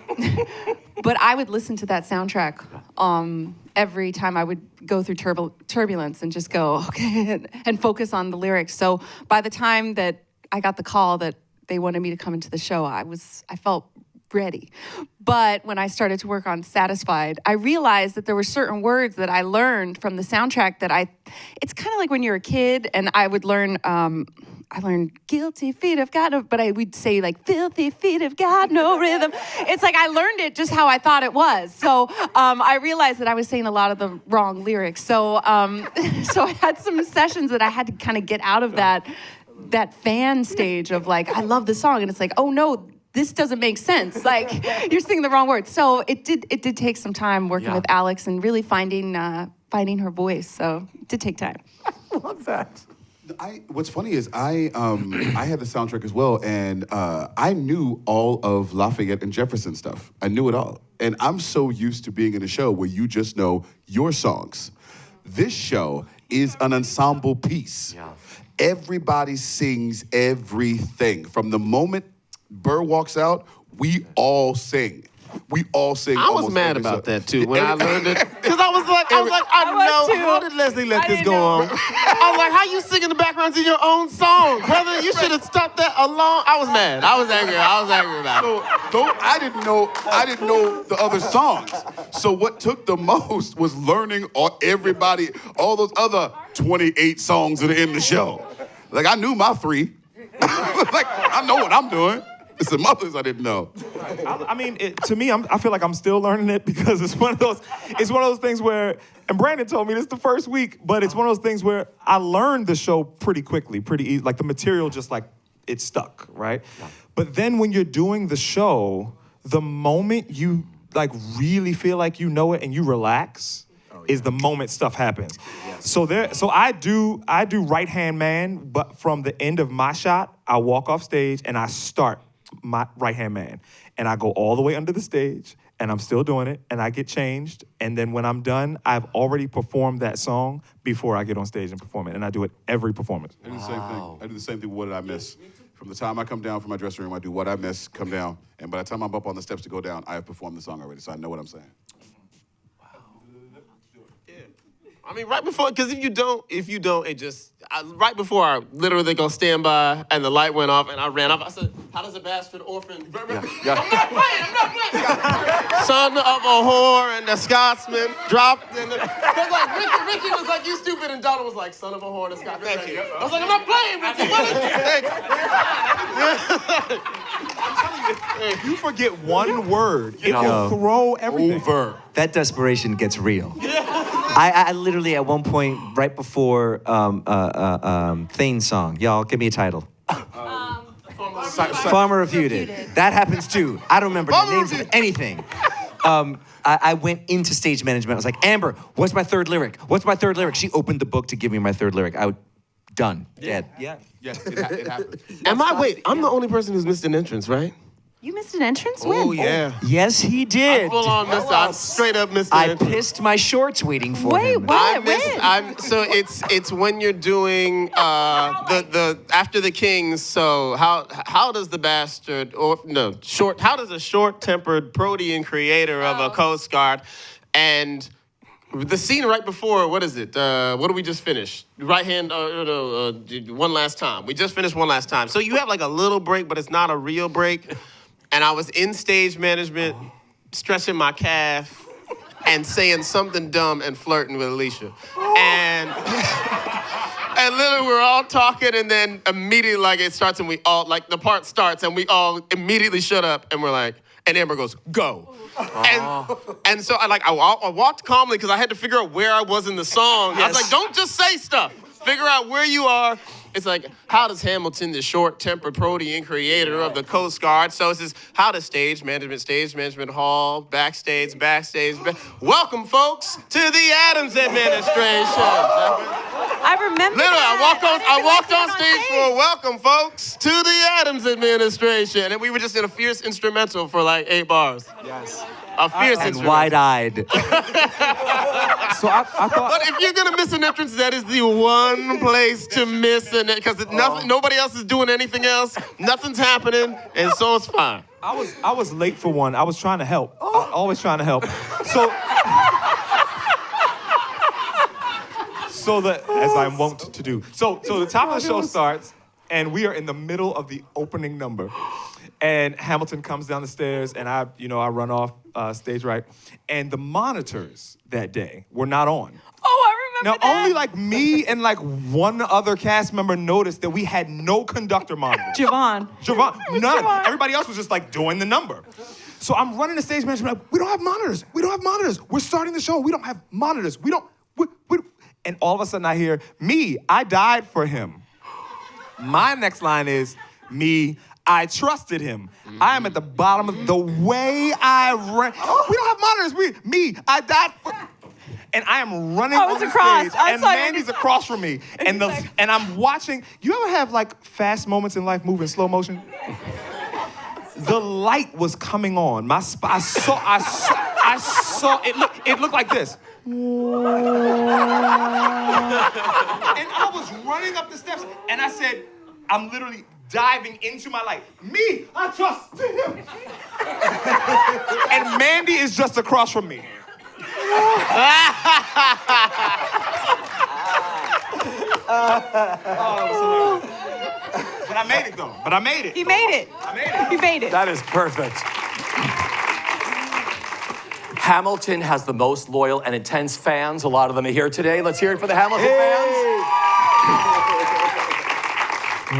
Speaker 4: would listen to that soundtrack every time I would go through turbulence and just go, okay, and focus on the lyrics. So by the time that I got the call that they wanted me to come into the show, I felt ready. But when I started to work on Satisfied, I realized that there were certain words that I learned from the soundtrack that it's kind of like when you're a kid and I would learn, I learned guilty feet have got no, but I would say like filthy feet have got no rhythm. It's like I learned it just how I thought it was. So I realized that I was saying a lot of the wrong lyrics. So so I had some sessions that I had to kind of get out of that fan stage of like, I love the song. And it's like, oh no, this doesn't make sense. Like, you're singing the wrong words. So it did take some time working with Alex and really finding her voice. So it did take time.
Speaker 1: I love that.
Speaker 3: What's funny is I had the soundtrack as well, and I knew all of Lafayette and Jefferson stuff. I knew it all. And I'm so used to being in a show where you just know your songs. This show is an ensemble piece.
Speaker 1: Yeah.
Speaker 3: Everybody sings everything. From the moment Burr walks out, we all sing. We all sing.
Speaker 6: I was mad about that too when I learned it, because I was like, I know, how did Leslie let this go on? I was like, how you singing the backgrounds in your own song, brother? You should have stopped that alone. I was mad. I was angry about it.
Speaker 3: So I didn't know the other songs. So what took the most was learning all those other 28 songs that are in the show. Like I knew my 3. Like I know what I'm doing. It's the mothers I didn't know.
Speaker 5: I mean, to me, I feel like I'm still learning it because it's one of those things where, and Brandon told me this the first week, but it's one of those things where I learned the show pretty quickly, pretty easy. Like the material just like, it stuck, right? Yeah. But then when you're doing the show, the moment you like really feel like you know it and you relax, is the moment stuff happens. Yes. So I do right-hand man, but from the end of my shot, I walk off stage and I start my right-hand man. And I go all the way under the stage, and I'm still doing it, and I get changed. And then when I'm done, I've already performed that song before I get on stage and perform it. And I do it every performance.
Speaker 3: I do the same thing. I do the same thing. What did I miss? From the time I come down from my dressing room, I do what I miss, come down. And by the time I'm up on the steps to go down, I have performed the song already, so I know what I'm saying.
Speaker 6: I mean, right before, because if you don't, it just, right before I literally gonna stand by and the light went off and I ran off, I said, how does a bastard orphan?
Speaker 1: Yeah.
Speaker 6: I'm not playing. Son of a whore and a Scotsman dropped in the, because like Ricky was like, you stupid, and Donald was like, son of a whore and a Scotsman. Thank you. I was like, I'm not playing, Ricky. What is
Speaker 5: I'm telling you, if you forget one word, it will throw everything.
Speaker 3: Over.
Speaker 2: That desperation gets real. I literally at one point, right before Thane's song, y'all give me a title. Farmer Refuted. That happens too. I don't remember the names of anything. I went into stage management. I was like, Amber, what's my third lyric? What's my third lyric? She opened the book to give me my third lyric. Done. Dead. Yeah.
Speaker 3: Yes, it happened.
Speaker 6: Wait, I'm the only person who's missed an entrance, right?
Speaker 4: You missed an entrance? When?
Speaker 6: Oh, yeah.
Speaker 2: Yes, he did.
Speaker 6: Full on missed, I straight up missed an
Speaker 2: I
Speaker 6: entrance.
Speaker 2: pissed my shorts waiting for
Speaker 4: Wait,
Speaker 2: him.
Speaker 4: what? When?
Speaker 6: So it's when you're doing the after the Kings. So how does the bastard how does a short-tempered protean creator of a Coast Guard and the scene right before, what is it? What do we just finish? Right hand, one last time. We just finished one last time. So you have like a little break, but it's not a real break. And I was in stage management, stretching my calf, and saying something dumb and flirting with Alicia. And literally we're all talking, and then immediately like it starts, and we all, like the part starts, and we all immediately shut up, and we're like, and Amber goes, go. And so I walked calmly because I had to figure out where I was in the song. I was like, don't just say stuff. Figure out where you are. It's like, how does Hamilton, the short-tempered protean creator of the Coast Guard, so it's this, how does stage management hall, backstage. Welcome, folks, to the Adams administration.
Speaker 4: I remember
Speaker 6: Literally,
Speaker 4: that.
Speaker 6: I walked on stage for welcome, folks, to the Adams administration. And we were just in a fierce instrumental for like 8 bars.
Speaker 7: Yes.
Speaker 6: A fierce
Speaker 2: And
Speaker 6: instrumental.
Speaker 2: wide-eyed.
Speaker 5: So I thought.
Speaker 6: But if you're gonna miss an entrance, that is the one place to miss it, because nobody else is doing anything else. Nothing's happening, and so it's fine.
Speaker 5: I was late for one. I was trying to help. Always trying to help. As I'm wont to do. So the top of the show starts, and we are in the middle of the opening number. And Hamilton comes down the stairs, and I run off stage right. And the monitors that day were not on.
Speaker 4: Oh, I remember
Speaker 5: Now,
Speaker 4: that.
Speaker 5: only like me and like one other cast member noticed that we had no conductor monitors.
Speaker 4: Javon.
Speaker 5: None.
Speaker 4: Javon.
Speaker 5: Everybody else was just like doing the number. So I'm running the stage management like, we don't have monitors. We're starting the show. We don't have monitors. And all of a sudden I hear, I died for him. My next line is, I trusted him. I am at the bottom of the way I ran. We don't have monitors. I died for. And I am running on the stage, and Mandy's across from me, and I'm watching. You ever have like fast moments in life move in slow motion? The light was coming on. I saw it. It looked like this. And I was running up the steps, and I said, I'm literally diving into my light. I trust him. And Mandy is just across from me. But I made it, though.
Speaker 4: He made it. He made it.
Speaker 1: That is perfect. Hamilton has the most loyal and intense fans. A lot of them are here today. Let's hear it for the Hamilton fans.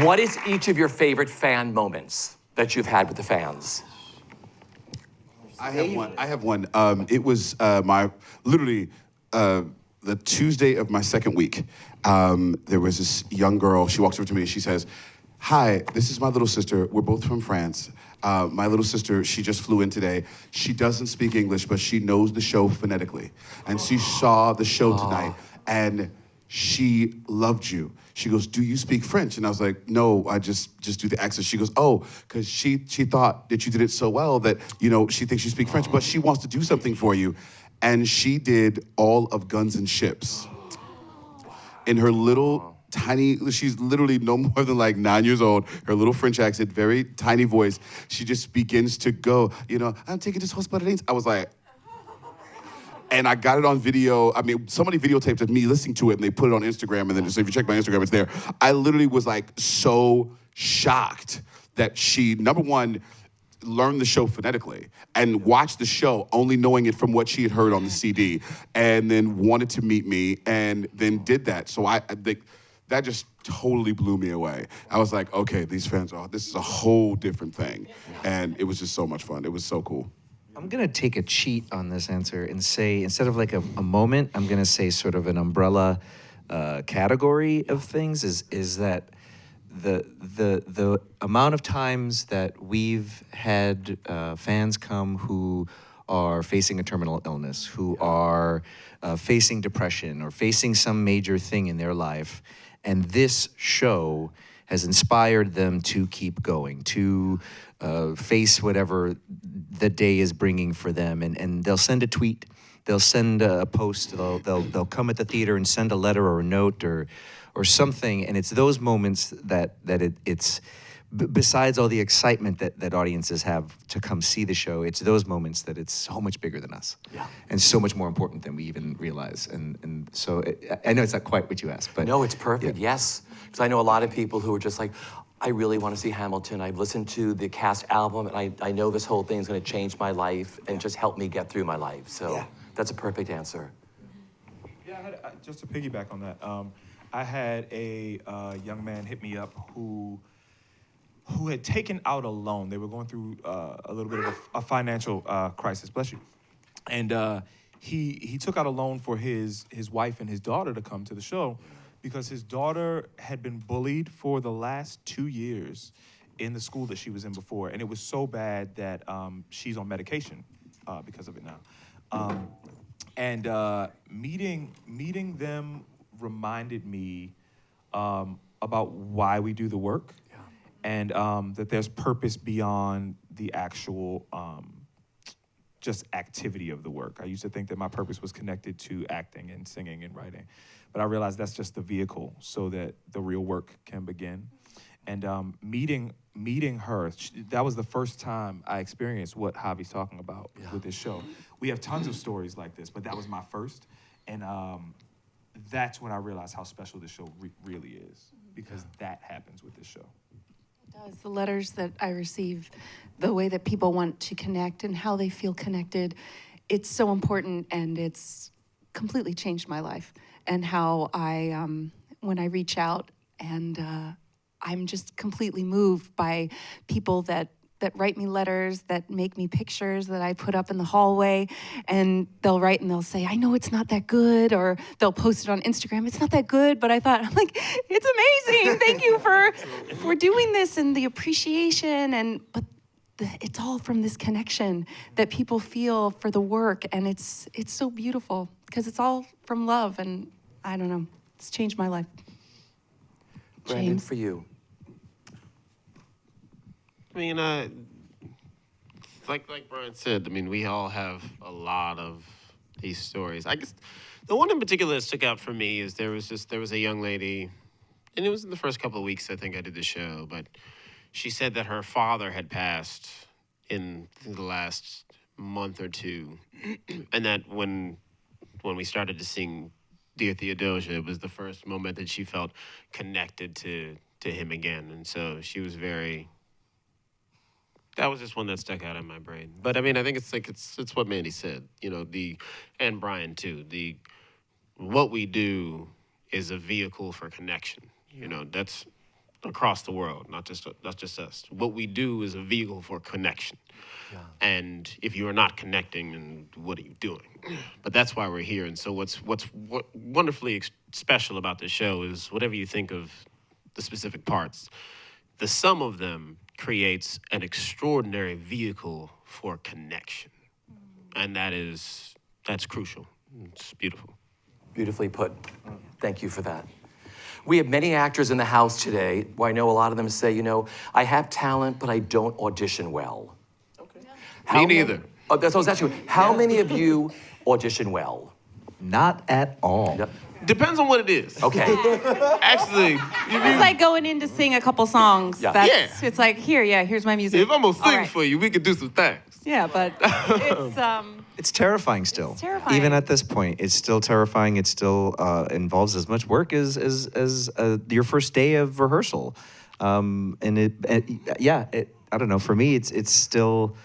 Speaker 1: What is each of your favorite fan moments that you've had with the fans?
Speaker 3: I have one. It was the Tuesday of my second week. There was this young girl. She walks over to me and she says, "Hi, this is my little sister. We're both from France. My little sister, she just flew in today. She doesn't speak English, but she knows the show phonetically. And she saw the show tonight, and she loved you." She goes, "Do you speak French?" And I was like, "No, I just do the accent." She goes, "Oh, because she thought that you did it so well that, she thinks you speak French, but she wants to do something for you." And she did all of Guns and Ships. In her little tiny, she's literally no more than like 9 years old, her little French accent, very tiny voice, she just begins to go, "I'm taking this horse by the reins." I was like, and I got it on video. I mean, somebody videotaped of me listening to it, and they put it on Instagram, and then so if you check my Instagram, it's there. I literally was like so shocked that she, number one, learned the show phonetically and watched the show only knowing it from what she had heard on the CD, and then wanted to meet me, and then did that. So I think that just totally blew me away. I was like, okay, these fans this is a whole different thing. And it was just so much fun. It was so cool.
Speaker 2: I'm gonna take a cheat on this answer and say, instead of like a moment, I'm gonna say sort of an umbrella category of things is that the amount of times that we've had fans come who are facing a terminal illness, who are facing depression or facing some major thing in their life, and this show has inspired them to keep going, to face whatever the day is bringing for them, and they'll send a tweet, they'll send a post, they'll come at the theater and send a letter or a note or something, and it's those moments that it's besides all the excitement that audiences have to come see the show, it's those moments that it's so much bigger than us, and so much more important than we even realize. And so I know it's not quite what you asked, but
Speaker 1: No, it's perfect, yes. Because I know a lot of people who are just like, I really want to see Hamilton. I've listened to the cast album, and I know this whole thing is going to change my life and just help me get through my life. So that's a perfect answer.
Speaker 5: Yeah, just to piggyback on that, I had a young man hit me up who had taken out a loan. They were going through a little bit of a financial crisis, bless you. And he took out a loan for his wife and his daughter to come to the show because his daughter had been bullied for the last 2 years in the school that she was in before. And it was so bad that she's on medication because of it now. And meeting them reminded me about why we do the work. And that there's purpose beyond the actual just activity of the work. I used to think that my purpose was connected to acting and singing and writing, but I realized that's just the vehicle so that the real work can begin. And meeting her, that was the first time I experienced what Javi's talking about with this show. We have tons of stories like this, but that was my first. And that's when I realized how special this show really is, because that happens with this show.
Speaker 4: Does. The letters that I receive, the way that people want to connect and how they feel connected, it's so important, and it's completely changed my life. And how I, when I reach out, and I'm just completely moved by people that write me letters, that make me pictures that I put up in the hallway, and they'll write and they'll say, I know it's not that good, or they'll post it on Instagram, it's not that good, but I'm like, it's amazing, thank you for doing this, and the appreciation, but it's all from this connection that people feel for the work, and it's so beautiful, because it's all from love, and I don't know, it's changed my life.
Speaker 1: Brandon,
Speaker 4: James?
Speaker 1: for you.
Speaker 6: I mean, like Bryan said, I mean, we all have a lot of these stories. I guess the one in particular that stuck out for me is there was a young lady, and it was in the first couple of weeks I think I did the show, but she said that her father had passed in the last month or two, and that when we started to sing Dear Theodosia, it was the first moment that she felt connected to him again, and so she was very. That was just one that stuck out in my brain. But I mean, I think it's what Mandy said, you know, and Bryan too. What we do is a vehicle for connection. You know, that's across the world, not just us. What we do is a vehicle for connection. Yeah. And if you are not connecting, then what are you doing? But that's why we're here. And so what's wonderfully special about this show is whatever you think of the specific parts, the sum of them creates an extraordinary vehicle for connection. And that's crucial. It's beautiful.
Speaker 1: Beautifully put. Thank you for that. We have many actors in the house today. Well, I know a lot of them say, you know, I have talent, but I don't audition well.
Speaker 6: Okay.
Speaker 1: Me
Speaker 6: neither.
Speaker 1: That's what I was asking you. How many of you audition well?
Speaker 2: Not at all.
Speaker 1: Yep.
Speaker 6: Depends on what it is.
Speaker 1: Okay.
Speaker 6: Actually,
Speaker 4: It's like going in to sing a couple songs.
Speaker 1: Yeah.
Speaker 4: It's like, here's my music.
Speaker 6: if I'm gonna sing
Speaker 4: All right.
Speaker 6: for you, we could do some things.
Speaker 4: Yeah, but
Speaker 2: It's terrifying still.
Speaker 4: It's terrifying.
Speaker 2: Even at this point, it's still terrifying. It still involves as much work as your first day of rehearsal. I don't know. For me, it's still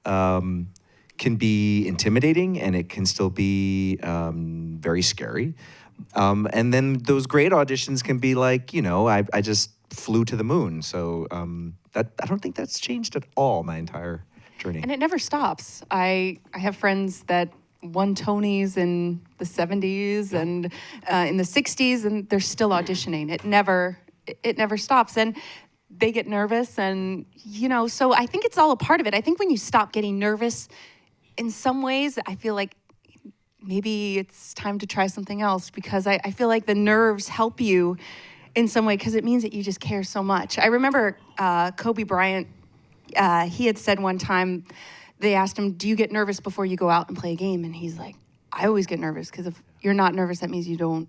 Speaker 2: can be intimidating, and it can still be very scary. And then those great auditions can be like, you know, I just flew to the moon. So I don't think that's changed at all my entire journey.
Speaker 4: And it never stops. I have friends that won Tonys in the 70s and in the 60s, and they're still auditioning. It never stops. And they get nervous, and, so I think it's all a part of it. I think when you stop getting nervous, in some ways, I feel like maybe it's time to try something else, because I feel like the nerves help you in some way, because it means that you just care so much. I remember Kobe Bryant, he had said one time, they asked him, do you get nervous before you go out and play a game? And he's like, I always get nervous, because if you're not nervous, that means you don't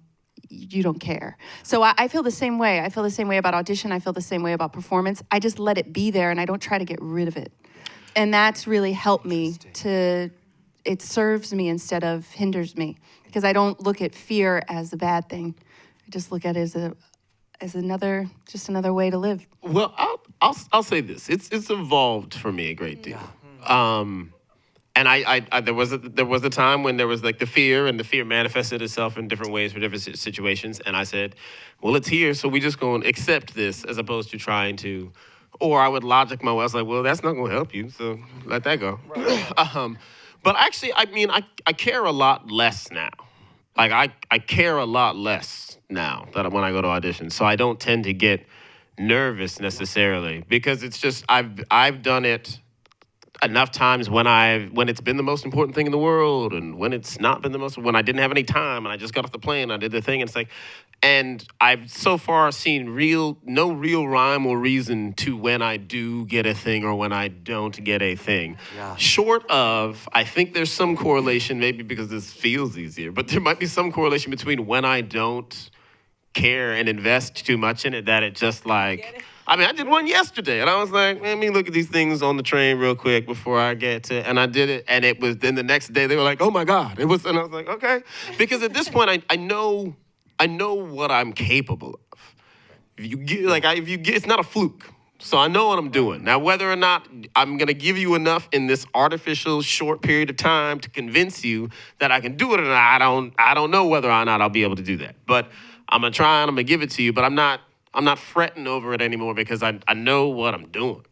Speaker 4: care. So I feel the same way. I feel the same way about audition. I feel the same way about performance. I just let it be there, and I don't try to get rid of it. And that's really helped me it serves me instead of hinders me, because I don't look at fear as a bad thing. I just look at it as another way to live.
Speaker 6: Well, I'll say this. It's evolved for me a great deal. And I there was a time when there was like the fear, and the fear manifested itself in different ways for different situations. And I said, well, it's here, so we just gonna accept this, as opposed to trying to, or I would logic my way. I was like, well, that's not gonna help you, so let that go. Right. But actually, I mean, I care a lot less now. Like I care a lot less now that when I go to auditions, so I don't tend to get nervous necessarily, because it's just I've done it enough times when it's been the most important thing in the world, and when it's not been when I didn't have any time and I just got off the plane, I did the thing, and it's like, and I've so far seen no real rhyme or reason to when I do get a thing or when I don't get a thing. Yeah. Short of, I think there's some correlation, maybe because this feels easier, but there might be some correlation between when I don't care and invest too much in it, that it just like, I mean, I did one yesterday, and I was like, let me look at these things on the train real quick before I get to, and I did it, and it was, then the next day they were like, oh my God, and I was like, okay. Because at this point, I know what I'm capable of. It's not a fluke. So I know what I'm doing. Now, whether or not I'm going to give you enough in this artificial short period of time to convince you that I can do it or not, I don't know whether or not I'll be able to do that. But I'm going to try, and I'm going to give it to you, but I'm not fretting over it anymore, because I know what I'm doing.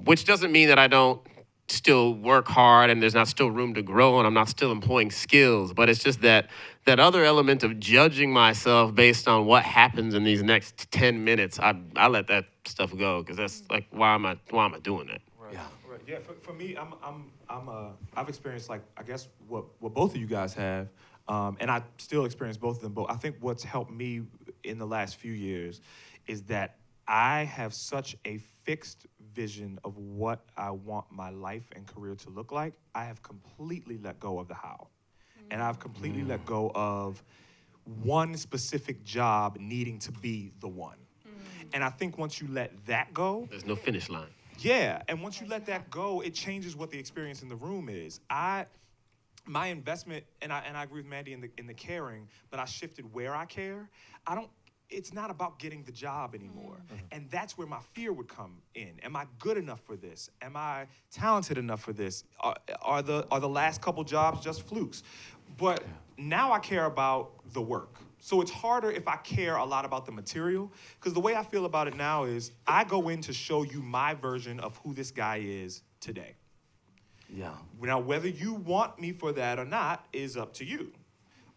Speaker 6: Which doesn't mean that I don't still work hard and there's not still room to grow and I'm not still employing skills, but it's just that other element of judging myself based on what happens in these next 10 minutes, I let that stuff go, because that's like, why am I doing that?
Speaker 5: Right. Yeah. Right. Yeah. For me, I've experienced, like, I guess what both of you guys have, and I still experience both of them. But I think what's helped me in the last few years is that I have such a fixed vision of what I want my life and career to look like. I have completely let go of the how. And I've completely let go of one specific job needing to be the one. And I think once you let that go,
Speaker 6: there's no finish line.
Speaker 5: Yeah, and once you let that go, it changes what the experience in the room is. My investment, and I agree with Mandy in the caring, but I shifted where I care. It's not about getting the job anymore. And that's where my fear would come in. Am I good enough for this? Am I talented enough for this? Are the last couple jobs just flukes? But now I care about the work. So it's harder if I care a lot about the material, because the way I feel about it now is I go in to show you my version of who this guy is today. Yeah. Now, whether you want me for that or not is up to you.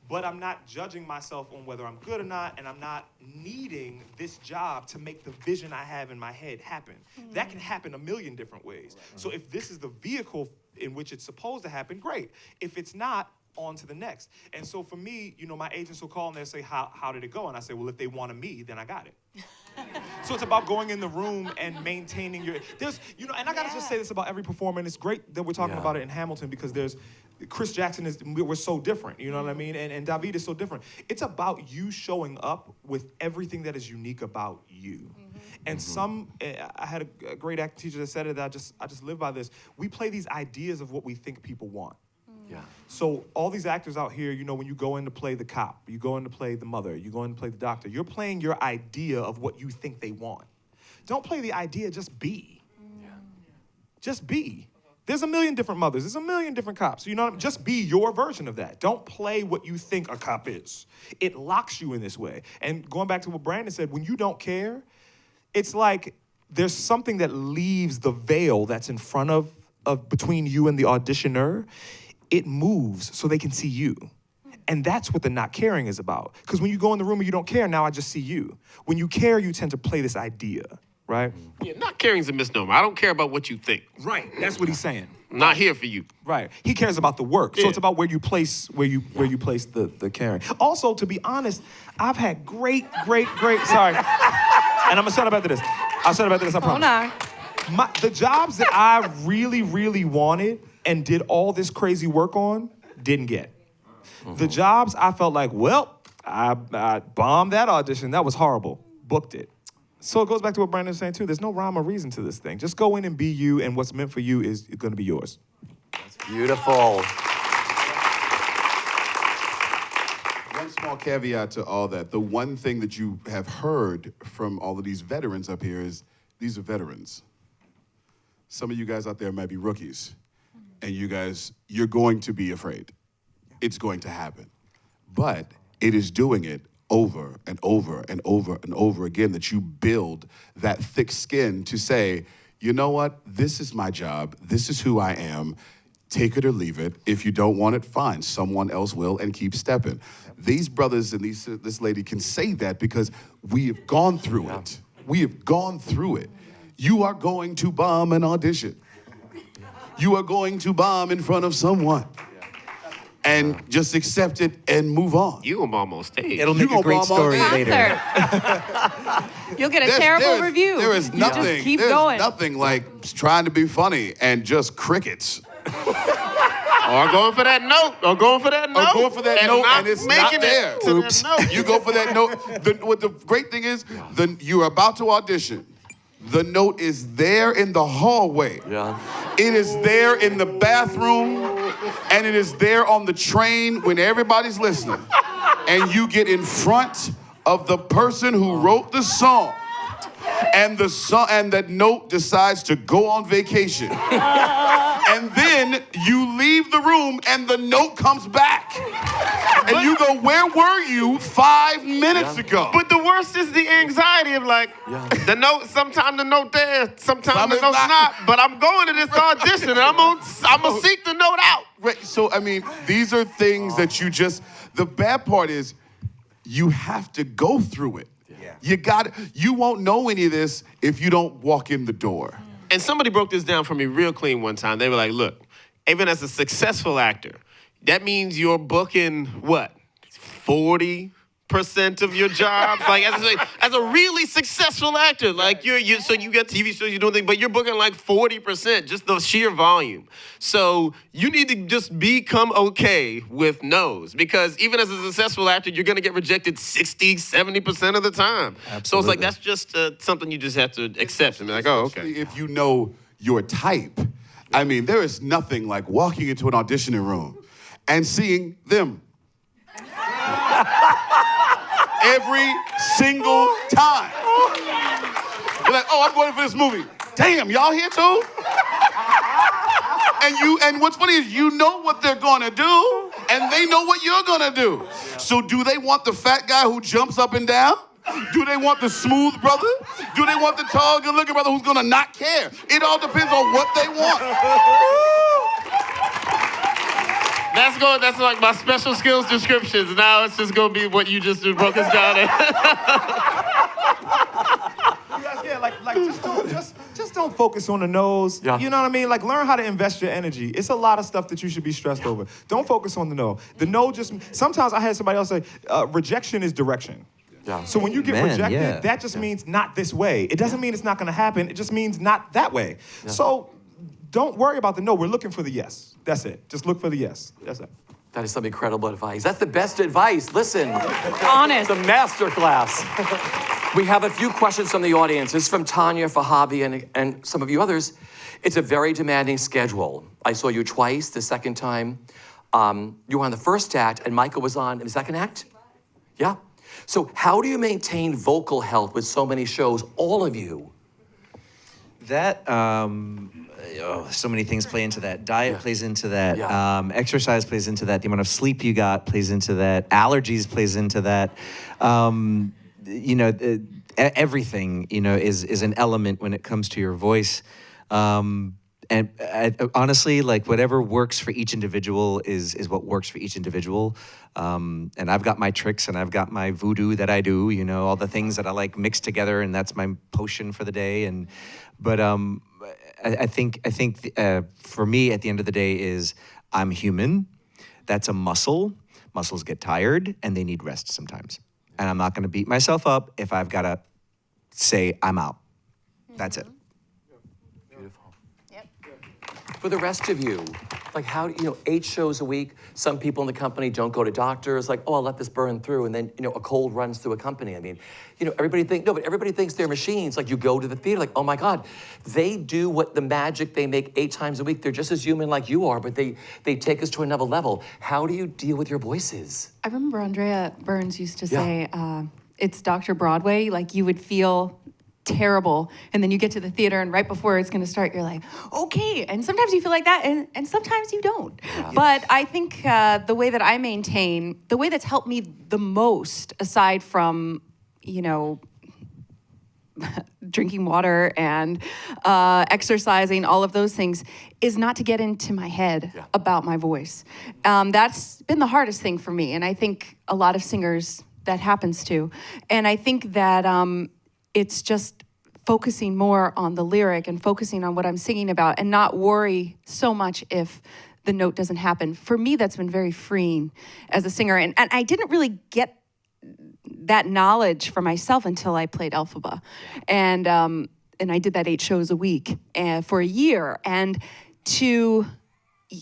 Speaker 5: But I'm not judging myself on whether I'm good or not, and I'm not needing this job to make the vision I have in my head happen. That can happen a million different ways. Right. So if this is the vehicle in which it's supposed to happen, great. If it's not, on to the next. And so for me, my agents will call and they'll say, how did it go? And I say, well, if they wanted me, then I got it. So it's about going in the room and maintaining and I gotta just say this about every performer, and it's great that we're talking about it in Hamilton, because Chris Jackson we're so different, you know what I mean? And David is so different. It's about you showing up with everything that is unique about you. And I had a great acting teacher that said it, that I just live by this. We play these ideas of what we think people want. Yeah. So all these actors out here, when you go in to play the cop, you go in to play the mother, you go in to play the doctor, you're playing your idea of what you think they want. Don't play the idea, just be. Yeah. Just be. There's a million different mothers, there's a million different cops. Just be your version of that. Don't play what you think a cop is. It locks you in this way. And going back to what Brandon said, when you don't care, it's like there's something that leaves the veil that's in front of between you and the auditioner, it moves so they can see you. And that's what the not caring is about. Because when you go in the room and you don't care, now I just see you. When you care, you tend to play this idea, right?
Speaker 6: Yeah, not caring's a misnomer. I don't care about what you think.
Speaker 5: Right. That's what he's saying.
Speaker 6: I'm not here for you.
Speaker 5: Right. He cares about the work. So
Speaker 6: Yeah.
Speaker 5: it's about where you place the caring. Also, to be honest, I've had great, sorry. And I'm gonna shut up after this. I'll shut up after this, I promise.
Speaker 4: Oh, no.
Speaker 5: The jobs that I really wanted and did all this crazy work on, didn't get. The jobs I felt like, well, I bombed that audition. That was horrible. Booked it. So it goes back to what Brandon was saying too. There's no rhyme or reason to this thing. Just go in and be you, and what's meant for you is going to be yours.
Speaker 1: Beautiful.
Speaker 3: One small caveat to all that. The one thing that you have heard from all of these veterans up here is these are veterans. Some of you guys out there might be rookies, and you're going to be afraid. It's going to happen. But it is doing it over and over and over and over again that you build that thick skin to say, you know what, this is my job, this is who I am, take it or leave it. If you don't want it, fine, someone else will, and keep stepping. These brothers and this lady can say that because we have gone through it. We have gone through it. You are going to bomb an audition. You are going to bomb in front of someone. And just accept it and move on.
Speaker 6: You gonna bomb on stage.
Speaker 2: It'll make a great story later.
Speaker 4: You'll get a terrible review.
Speaker 3: There is nothing.
Speaker 4: You just keep
Speaker 3: there's
Speaker 4: going.
Speaker 3: nothing like trying to be funny and just crickets.
Speaker 6: Or going for that note. Or going for that note.
Speaker 3: Or going for that note and it's not
Speaker 6: making
Speaker 3: there.
Speaker 6: it to that note.
Speaker 3: You go for that note. What the great thing is, you're about to audition. The note is there in the hallway.
Speaker 1: Yeah.
Speaker 3: It is there in the bathroom. And it is there on the train when everybody's listening. And you get in front of the person who wrote the song. And that note decides to go on vacation. And then you leave the room and the note comes back. And you go, where were you 5 minutes ago?
Speaker 6: But the worst is the anxiety of like, the note, sometimes the note there, sometimes the note's not. But I'm going to this audition and I'm gonna seek the note out.
Speaker 3: Right, so, I mean, these are things that the bad part is you have to go through it. Yeah. You won't know any of this if you don't walk in the door.
Speaker 6: And somebody broke this down for me real clean one time. They were like, look, even as a successful actor, that means you're booking, what, 40% of your jobs? Like, as a really successful actor, like, so you get TV shows, you do things, but you're booking like 40%, just the sheer volume. So you need to just become okay with no's, because even as a successful actor, you're gonna get rejected 60, 70% of the time. Absolutely. So it's like, that's just something you just have to accept and be like, oh, okay.
Speaker 3: Especially if you know your type. I mean, there is nothing like walking into an auditioning room and seeing them. Every single time. You're like, oh, I'm going for this movie. Damn, y'all here too? And what's funny is you know what they're gonna do, and they know what you're gonna do. So do they want the fat guy who jumps up and down? Do they want the smooth brother? Do they want the tall, good-looking brother who's gonna not care? It all depends on what they want.
Speaker 6: That's like my special skills descriptions. Now it's just gonna be what you just broke us down at.
Speaker 5: Just don't focus on the no's.
Speaker 1: Yeah.
Speaker 5: You know what I mean? Like, learn how to invest your energy. It's a lot of stuff that you should be stressed over. Don't focus on the no. The no sometimes I had somebody else say, rejection is direction.
Speaker 1: Yeah.
Speaker 5: So when you get rejected, that just means not this way. It doesn't mean it's not gonna happen. It just means not that way. Yeah. So don't worry about the no. We're looking for the yes. That's it. Just look for the yes. That's it.
Speaker 1: That is some incredible advice. That's the best advice. Listen.
Speaker 4: Honest.
Speaker 1: The master class. We have a few questions from the audience. This is from Tanya for Javi and some of you others. It's a very demanding schedule. I saw you twice. The second time, you were on the first act and Michael was on the second act? Yeah. So how do you maintain vocal health with so many shows, all of you?
Speaker 2: That, so many things play into that. Diet plays into that.
Speaker 1: Yeah.
Speaker 2: Exercise plays into that. The amount of sleep you got plays into that. Allergies plays into that. Everything, is an element when it comes to your voice. And honestly, like whatever works for each individual is what works for each individual. And I've got my tricks and I've got my voodoo that I do, you know, all the things that I like mixed together, and that's my potion for the day. But I think for me at the end of the day is I'm human. That's a muscle. Muscles get tired and they need rest sometimes. And I'm not going to beat myself up if I've got to say I'm out. That's it.
Speaker 1: Beautiful. For the rest of you, like how, 8 shows a week, some people in the company don't go to doctors, like, oh, I'll let this burn through, and then, a cold runs through a company. I mean, everybody thinks they're machines. Like you go to the theater, like, oh my God, they do what the magic they make 8 times a week. They're just as human like you are, but they take us to another level. How do you deal with your voices?
Speaker 4: I remember Andrea Burns used to say, it's Dr. Broadway, like you would feel terrible, and then you get to the theater, and right before it's going to start, you're like, okay. And sometimes you feel like that, and sometimes you don't. Yeah. But I think the way that I maintain, the way that's helped me the most, aside from, drinking water and exercising, all of those things, is not to get into my head about my voice. That's been the hardest thing for me, and I think a lot of singers that happens to. And I think that it's just focusing more on the lyric and focusing on what I'm singing about and not worry so much if the note doesn't happen. For me, that's been very freeing as a singer. And I didn't really get that knowledge for myself until I played Elphaba. And I did that 8 shows a week for a year. And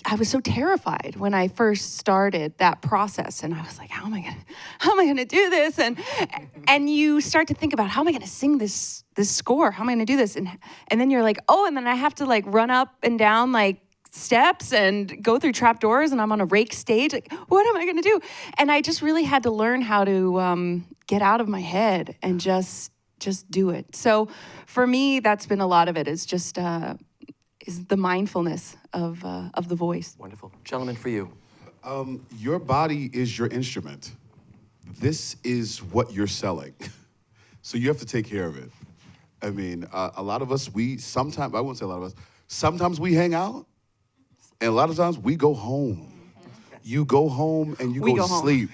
Speaker 4: I was so terrified when I first started that process, and I was like, how am I gonna do this? And you start to think about, how am I gonna sing this score? How am I gonna do this? And then you're like, oh, and then I have to like run up and down like steps and go through trap doors, and I'm on a rake stage. Like, what am I gonna do? And I just really had to learn how to get out of my head and just do it. So for me, that's been a lot of it. Is just is the mindfulness of the voice.
Speaker 1: Wonderful. Gentlemen, for you.
Speaker 3: Your body is your instrument. This is what you're selling. So you have to take care of it. I mean, a lot of us, sometimes, I won't say a lot of us, sometimes we hang out, and a lot of times we go home. You go home and you go to sleep.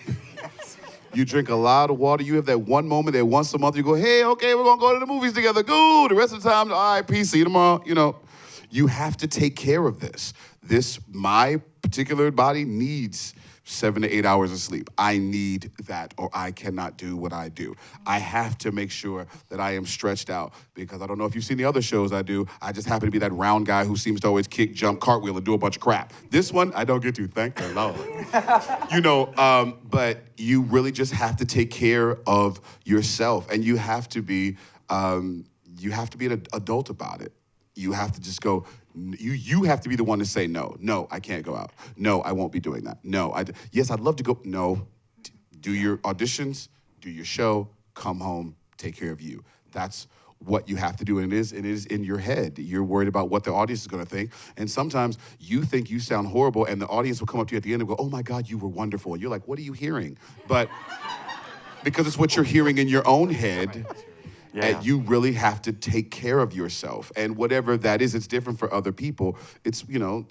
Speaker 3: You drink a lot of water. You have that one moment that once a month you go, hey, okay, we're gonna go to the movies together. Go. The rest of the time, all right, peace, see you tomorrow, You have to take care of this. My particular body needs 7 to 8 hours of sleep. I need that, or I cannot do what I do. I have to make sure that I am stretched out, because I don't know if you've seen the other shows I do. I just happen to be that round guy who seems to always kick, jump, cartwheel, and do a bunch of crap. This one, I don't get to, thank the Lord. But you really just have to take care of yourself, and you have to be an adult about it. You have to just go, you have to be the one to say, no, I can't go out. No, I won't be doing that. No, yes, I'd love to go. No, do your auditions, do your show, come home, take care of you. That's what you have to do, and it is in your head. You're worried about what the audience is gonna think, and sometimes you think you sound horrible, and the audience will come up to you at the end and go, oh my God, you were wonderful. And you're like, what are you hearing? But because it's what you're hearing in your own head, and you really have to take care of yourself. And whatever that is, it's different for other people. It's,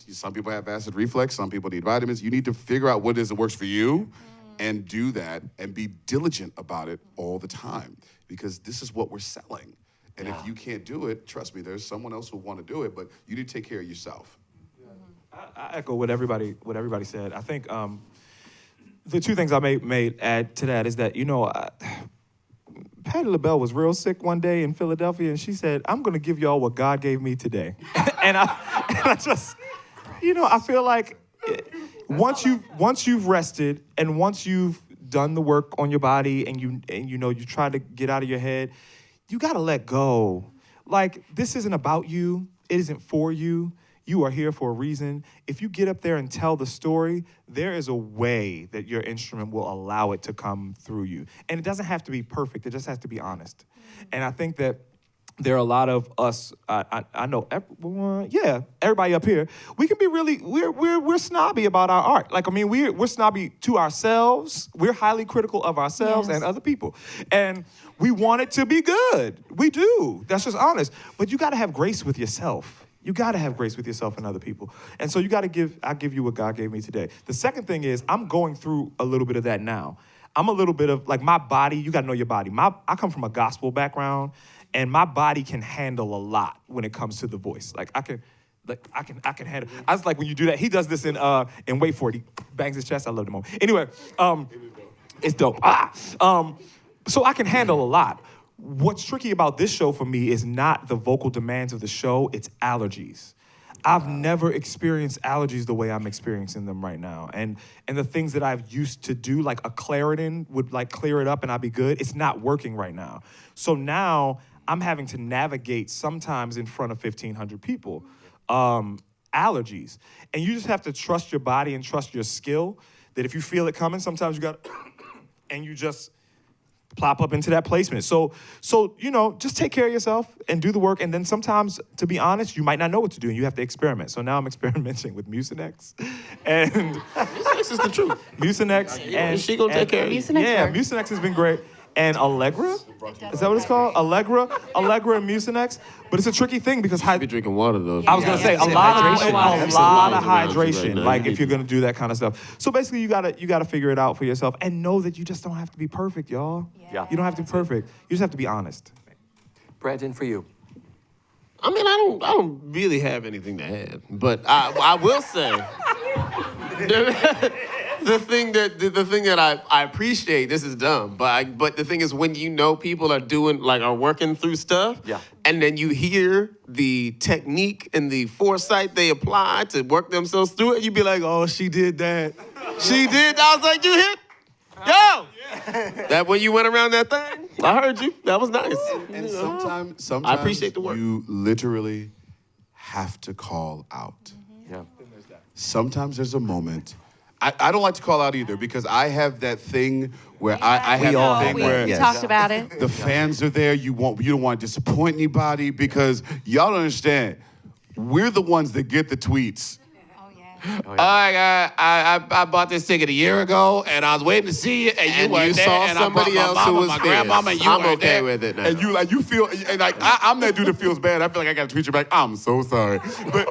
Speaker 3: some people have acid reflux, some people need vitamins. You need to figure out what it is that works for you and do that and be diligent about it all the time, because this is what we're selling. And if you can't do it, trust me, there's someone else who will want to do it, but you need to take care of yourself.
Speaker 5: I echo what everybody said. I think the 2 things I may add to that is that, Patti LaBelle was real sick one day in Philadelphia, and she said, I'm going to give y'all what God gave me today. and I just, I feel like once you've rested and once you've done the work on your body and you try to get out of your head, you got to let go. Like, this isn't about you. It isn't for you. You are here for a reason. If you get up there and tell the story, there is a way that your instrument will allow it to come through you. And it doesn't have to be perfect. It just has to be honest. And I think that there are a lot of us, I know, everybody up here, we can be really, we're snobby about our art. Like, I mean, we're snobby to ourselves. We're highly critical of ourselves and other people. And we want it to be good. We do. That's just honest. But you got to have grace with yourself. You gotta have grace with yourself and other people. And so I give you what God gave me today. The second thing is I'm going through a little bit of that now. I'm a little bit of, like, my body, you gotta know your body. I come from a gospel background, and my body can handle a lot when it comes to the voice. Like, I can handle. I was like, when you do that, he does this in Wait For It. He bangs his chest. I love the moment. Anyway, it's dope. So I can handle a lot. What's tricky about this show for me is not the vocal demands of the show, it's allergies. I've never experienced allergies the way I'm experiencing them right now. And the things that I've used to do, like a Claritin would like clear it up and I'd be good, it's not working right now. So now I'm having to navigate sometimes in front of 1,500 people, allergies. And you just have to trust your body and trust your skill, that if you feel it coming, sometimes you got, and you just plop up into that placement. So just take care of yourself and do the work. And then sometimes, to be honest, you might not know what to do and you have to experiment. So now I'm experimenting with Mucinex. And
Speaker 6: Mucinex is the truth.
Speaker 5: Mucinex. And
Speaker 6: she gonna take care of you.
Speaker 5: Yeah, Mucinex has been great. And Allegra? Is that what it's called? Allegra and Mucinex. But it's a tricky thing because
Speaker 6: Be drinking water though.
Speaker 5: I was gonna say a lot of hydration, like if you're gonna do that kind of stuff. So basically, you gotta figure it out for yourself and know that you just don't have to be perfect, y'all.
Speaker 1: Yeah.
Speaker 5: You don't have to be perfect. You just have to be honest.
Speaker 1: Brandon, for you.
Speaker 6: I mean, I don't really have anything to add, but I will say the thing that I appreciate. This is dumb, but the thing is, when you know people are working through stuff,
Speaker 1: yeah,
Speaker 6: and then you hear the technique and the foresight they apply to work themselves through it, you be like, oh, she did that. She did. I was like, you hit. Yo! That when you went around that thing, I heard you. That was nice.
Speaker 3: And sometimes
Speaker 6: I appreciate the work.
Speaker 3: You literally have to call out.
Speaker 1: Yeah.
Speaker 3: Sometimes there's a moment. I don't like to call out either because I have that thing where I have that thing where
Speaker 4: we talked about it.
Speaker 3: the fans are there. You don't want to disappoint anybody because y'all don't understand. We're the ones that get the tweets.
Speaker 6: I bought this ticket a year ago, and I was waiting to see you, and you saw somebody else who was
Speaker 3: grandmama,
Speaker 6: fierce.
Speaker 3: you
Speaker 6: I'm
Speaker 3: were
Speaker 6: okay
Speaker 3: there.
Speaker 6: with it now.
Speaker 3: And you feel and like I'm that dude that feels bad. I feel like I got to tweet you back. I'm so sorry, but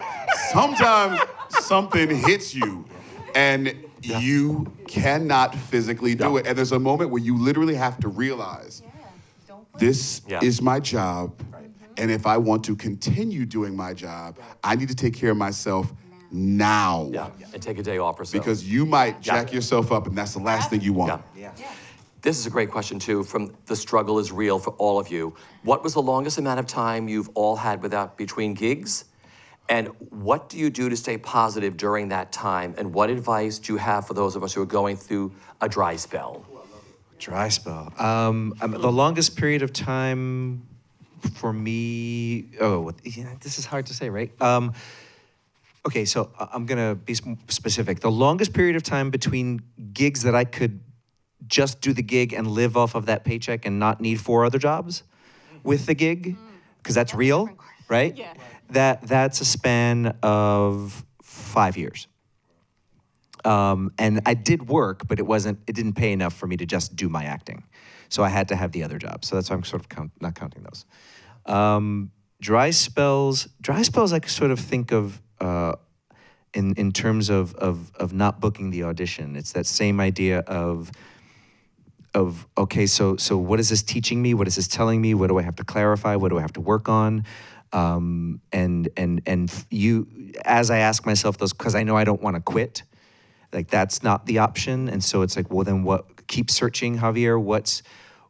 Speaker 3: sometimes something hits you, and you cannot physically do it. And there's a moment where you literally have to realize this is my job, and if I want to continue doing my job, I need to take care of myself now.
Speaker 1: Yeah, and take a day off or so.
Speaker 3: Because you might jack yourself up, and that's the last thing you want.
Speaker 1: Yeah. This is a great question, too, from The Struggle is Real for all of you. What was the longest amount of time you've all had between gigs? And what do you do to stay positive during that time? And what advice do you have for those of us who are going through a dry spell?
Speaker 2: Dry spell. The longest period of time for me, this is hard to say, right? Okay, so I'm gonna be specific. The longest period of time between gigs that I could just do the gig and live off of that paycheck and not need 4 other jobs with the gig, because that's real, right? Yeah. That's a span of 5 years. And I did work, but it didn't pay enough for me to just do my acting. So I had to have the other jobs. So that's why I'm sort of not counting those. Dry spells I sort of think of in terms of not booking the audition. It's that same idea of okay, so what is this teaching me? What is this telling me? What do I have to clarify? What do I have to work on? And you, as I ask myself those, because I know I don't want to quit, like that's not the option. And so it's like, well, then what? Keep searching, Javier.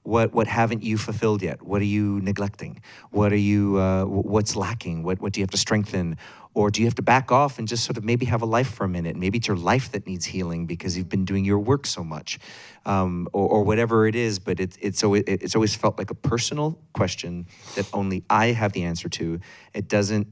Speaker 2: What haven't you fulfilled yet? What are you neglecting? What are you? What's lacking? What do you have to strengthen? Or do you have to back off and just sort of maybe have a life for a minute? Maybe it's your life that needs healing because you've been doing your work so much, or whatever it is. But it's always felt like a personal question that only I have the answer to. It doesn't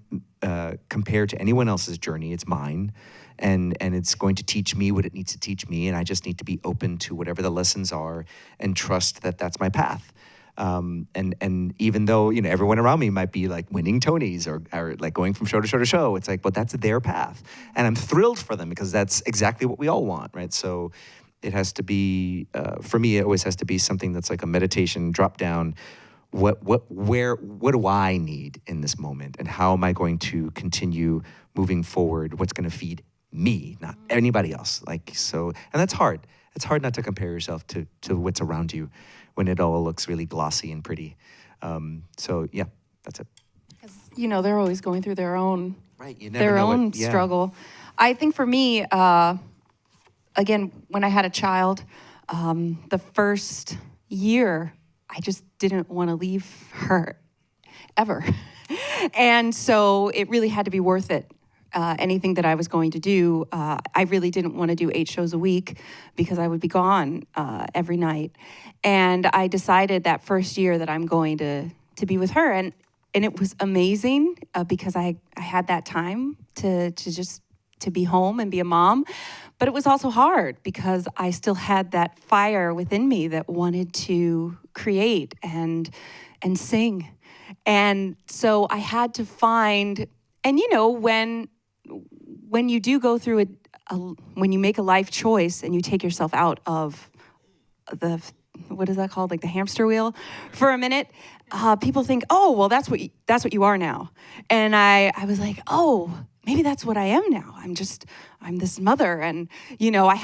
Speaker 2: compare to anyone else's journey. It's mine, and it's going to teach me what it needs to teach me. And I just need to be open to whatever the lessons are and trust that that's my path. And even though, everyone around me might be like winning Tonys or like going from show to show to show, it's like, but that's their path. And I'm thrilled for them because that's exactly what we all want, right? So it has to be, for me, it always has to be something that's like a meditation drop down what do I need in this moment, and how am I going to continue moving forward? What's going to feed me, not anybody else? Like, so, and that's hard. It's hard not to compare yourself to what's around you when it all looks really glossy and pretty. So yeah, that's it.
Speaker 4: You know, they're always going through their own
Speaker 2: Right, you never
Speaker 4: their
Speaker 2: know
Speaker 4: own
Speaker 2: what, yeah.
Speaker 4: struggle. I think for me, again, when I had a child, the first year, I just didn't want to leave her ever. And so it really had to be worth it. Anything that I was going to do, I really didn't want to do 8 shows a week because I would be gone every night. And I decided that first year that I'm going to be with her. And it was amazing because I had that time to be home and be a mom. But it was also hard because I still had that fire within me that wanted to create and sing. And so I had to find, and you know, when you do go through when you make a life choice and you take yourself out of what is that called? Like the hamster wheel for a minute, people think, oh, well, that's what you are now. And I was like, oh, maybe that's what I am now. I'm this mother, and you know, I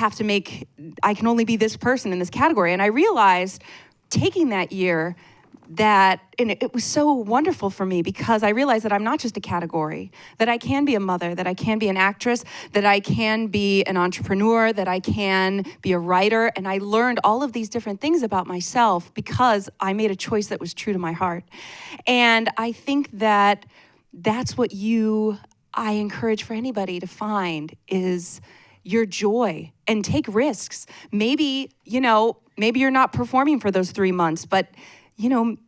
Speaker 4: can only be this person in this category. And I realized taking that year and it was so wonderful for me because I realized that I'm not just a category, that I can be a mother, that I can be an actress, that I can be an entrepreneur, that I can be a writer. And I learned all of these different things about myself because I made a choice that was true to my heart. And I think that that's what I encourage for anybody to find is your joy and take risks. Maybe you're not performing for those 3 months, but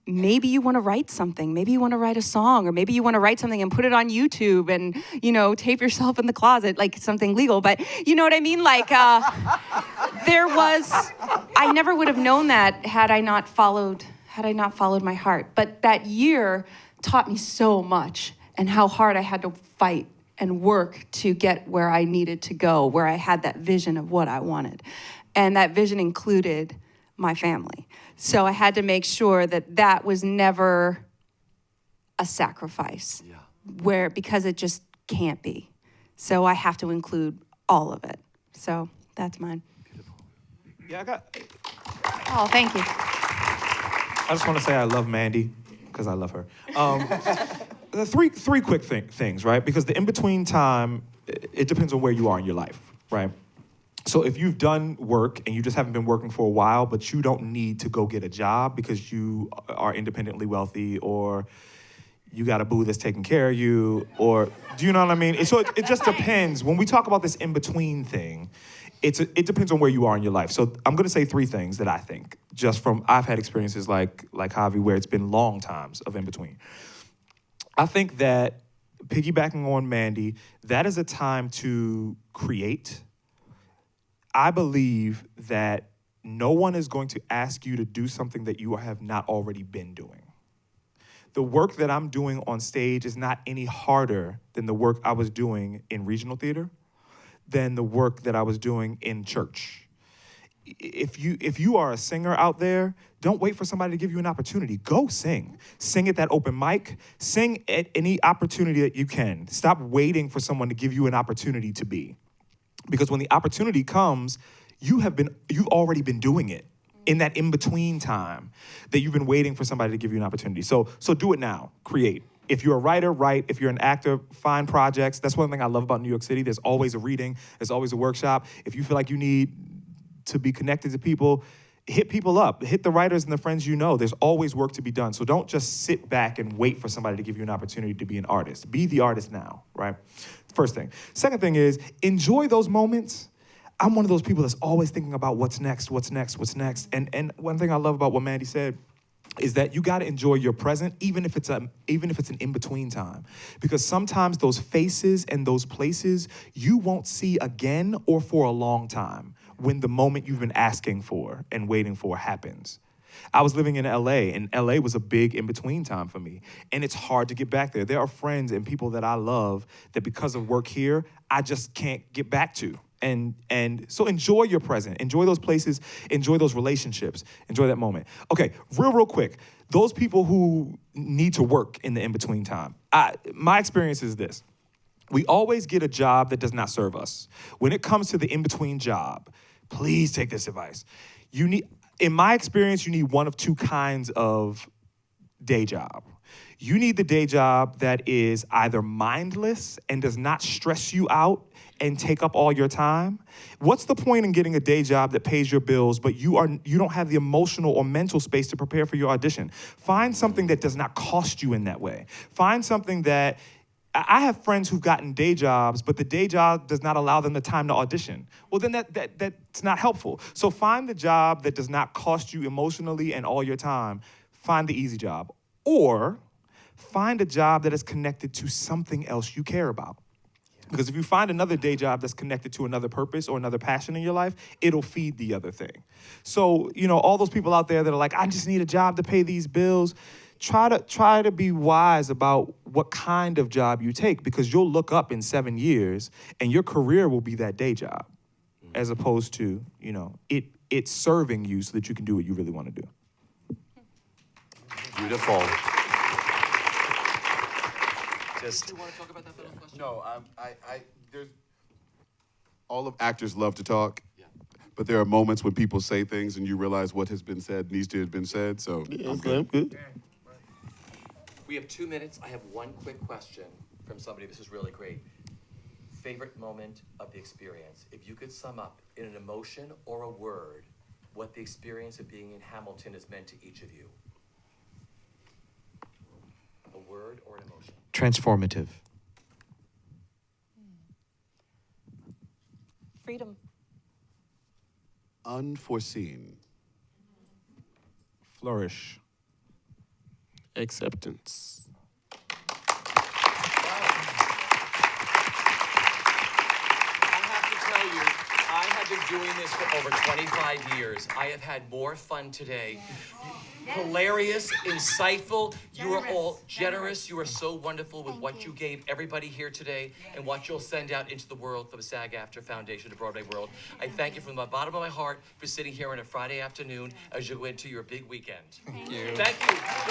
Speaker 4: maybe you want to write something. Maybe you want to write a song, or maybe you want to write something and put it on YouTube and, tape yourself in the closet, like something legal. But you know what I mean? Like, I never would have known that had I not followed my heart. But that year taught me so much and how hard I had to fight and work to get where I needed to go, where I had that vision of what I wanted. And that vision included my family. So I had to make sure that was never a sacrifice, because it just can't be. So I have to include all of it. So that's mine.
Speaker 5: Beautiful. Yeah,
Speaker 4: Oh, thank you.
Speaker 5: I just want to say I love Mandy because I love her. Three quick things, right? Because the in-between time, it depends on where you are in your life, right? So if you've done work and you just haven't been working for a while, but you don't need to go get a job because you are independently wealthy, or you got a boo that's taking care of you, or do you know what I mean? So it just depends. When we talk about this in-between thing, it depends on where you are in your life. So I'm gonna say 3 things that I think, just from, I've had experiences like Javi, where it's been long times of in-between. I think that, piggybacking on Mandy, that is a time to create. I believe that no one is going to ask you to do something that you have not already been doing. The work that I'm doing on stage is not any harder than the work I was doing in regional theater, than the work that I was doing in church. If you are a singer out there, don't wait for somebody to give you an opportunity. Go sing. Sing at that open mic. Sing at any opportunity that you can. Stop waiting for someone to give you an opportunity to be. Because when the opportunity comes, you've already been doing it in that in-between time that you've been waiting for somebody to give you an opportunity. So do it now. Create. If you're a writer, write. If you're an actor, find projects. That's one thing I love about New York City. There's always a reading. There's always a workshop. If you feel like you need to be connected to people, hit people up. Hit the writers and the friends you know. There's always work to be done. So don't just sit back and wait for somebody to give you an opportunity to be an artist. Be the artist now, right? First thing. Second thing is, enjoy those moments. I'm one of those people that's always thinking about what's next. And one thing I love about what Mandy said is that you gotta enjoy your present, even if it's an in-between time. Because sometimes those faces and those places you won't see again or for a long time when the moment you've been asking for and waiting for happens. I was living in LA, and LA was a big in-between time for me. And it's hard to get back there. There are friends and people that I love that because of work here, I just can't get back to. And so enjoy your present, enjoy those places, enjoy those relationships, enjoy that moment. Okay, real quick, those people who need to work in the in-between time, my experience is this. We always get a job that does not serve us. When it comes to the in-between job, please take this advice. In my experience, you need one of two kinds of day job. You need the day job that is either mindless and does not stress you out and take up all your time. What's the point in getting a day job that pays your bills, but you don't have the emotional or mental space to prepare for your audition? Find something that does not cost you in that way. Find something that, I have friends who've gotten day jobs, but the day job does not allow them the time to audition. Well, then that's not helpful. So find the job that does not cost you emotionally and all your time. Find the easy job. Or find a job that is connected to something else you care about. Because if you find another day job that's connected to another purpose or another passion in your life, it'll feed the other thing. So, all those people out there that are like, I just need a job to pay these bills, try to be wise about what kind of job you take, because you'll look up in 7 years and your career will be that day job, as opposed to, it serving you so that you can do what you really want to do.
Speaker 1: Beautiful.
Speaker 2: Just
Speaker 1: Do you want to talk about that little question?
Speaker 3: No, there's all of actors love to talk, but there are moments when people say things and you realize what has been said needs to have been said. So I'm good.
Speaker 1: We have 2 minutes. I have one quick question from somebody. This is really great. Favorite moment of the experience. If you could sum up in an emotion or a word what the experience of being in Hamilton has meant to each of you. A word or an emotion.
Speaker 2: transformative.
Speaker 8: Freedom.
Speaker 3: Unforeseen.
Speaker 5: Flourish.
Speaker 6: Acceptance.
Speaker 1: I have been doing this for over 25 years. I have had more fun today. Hilarious, insightful. You are all generous. You are so wonderful with what you gave everybody here today and what you'll send out into the world from the SAG-AFTRA Foundation and BroadwayWorld. I thank you from the bottom of my heart for sitting here on a Friday afternoon as you go into your big weekend. Thank you.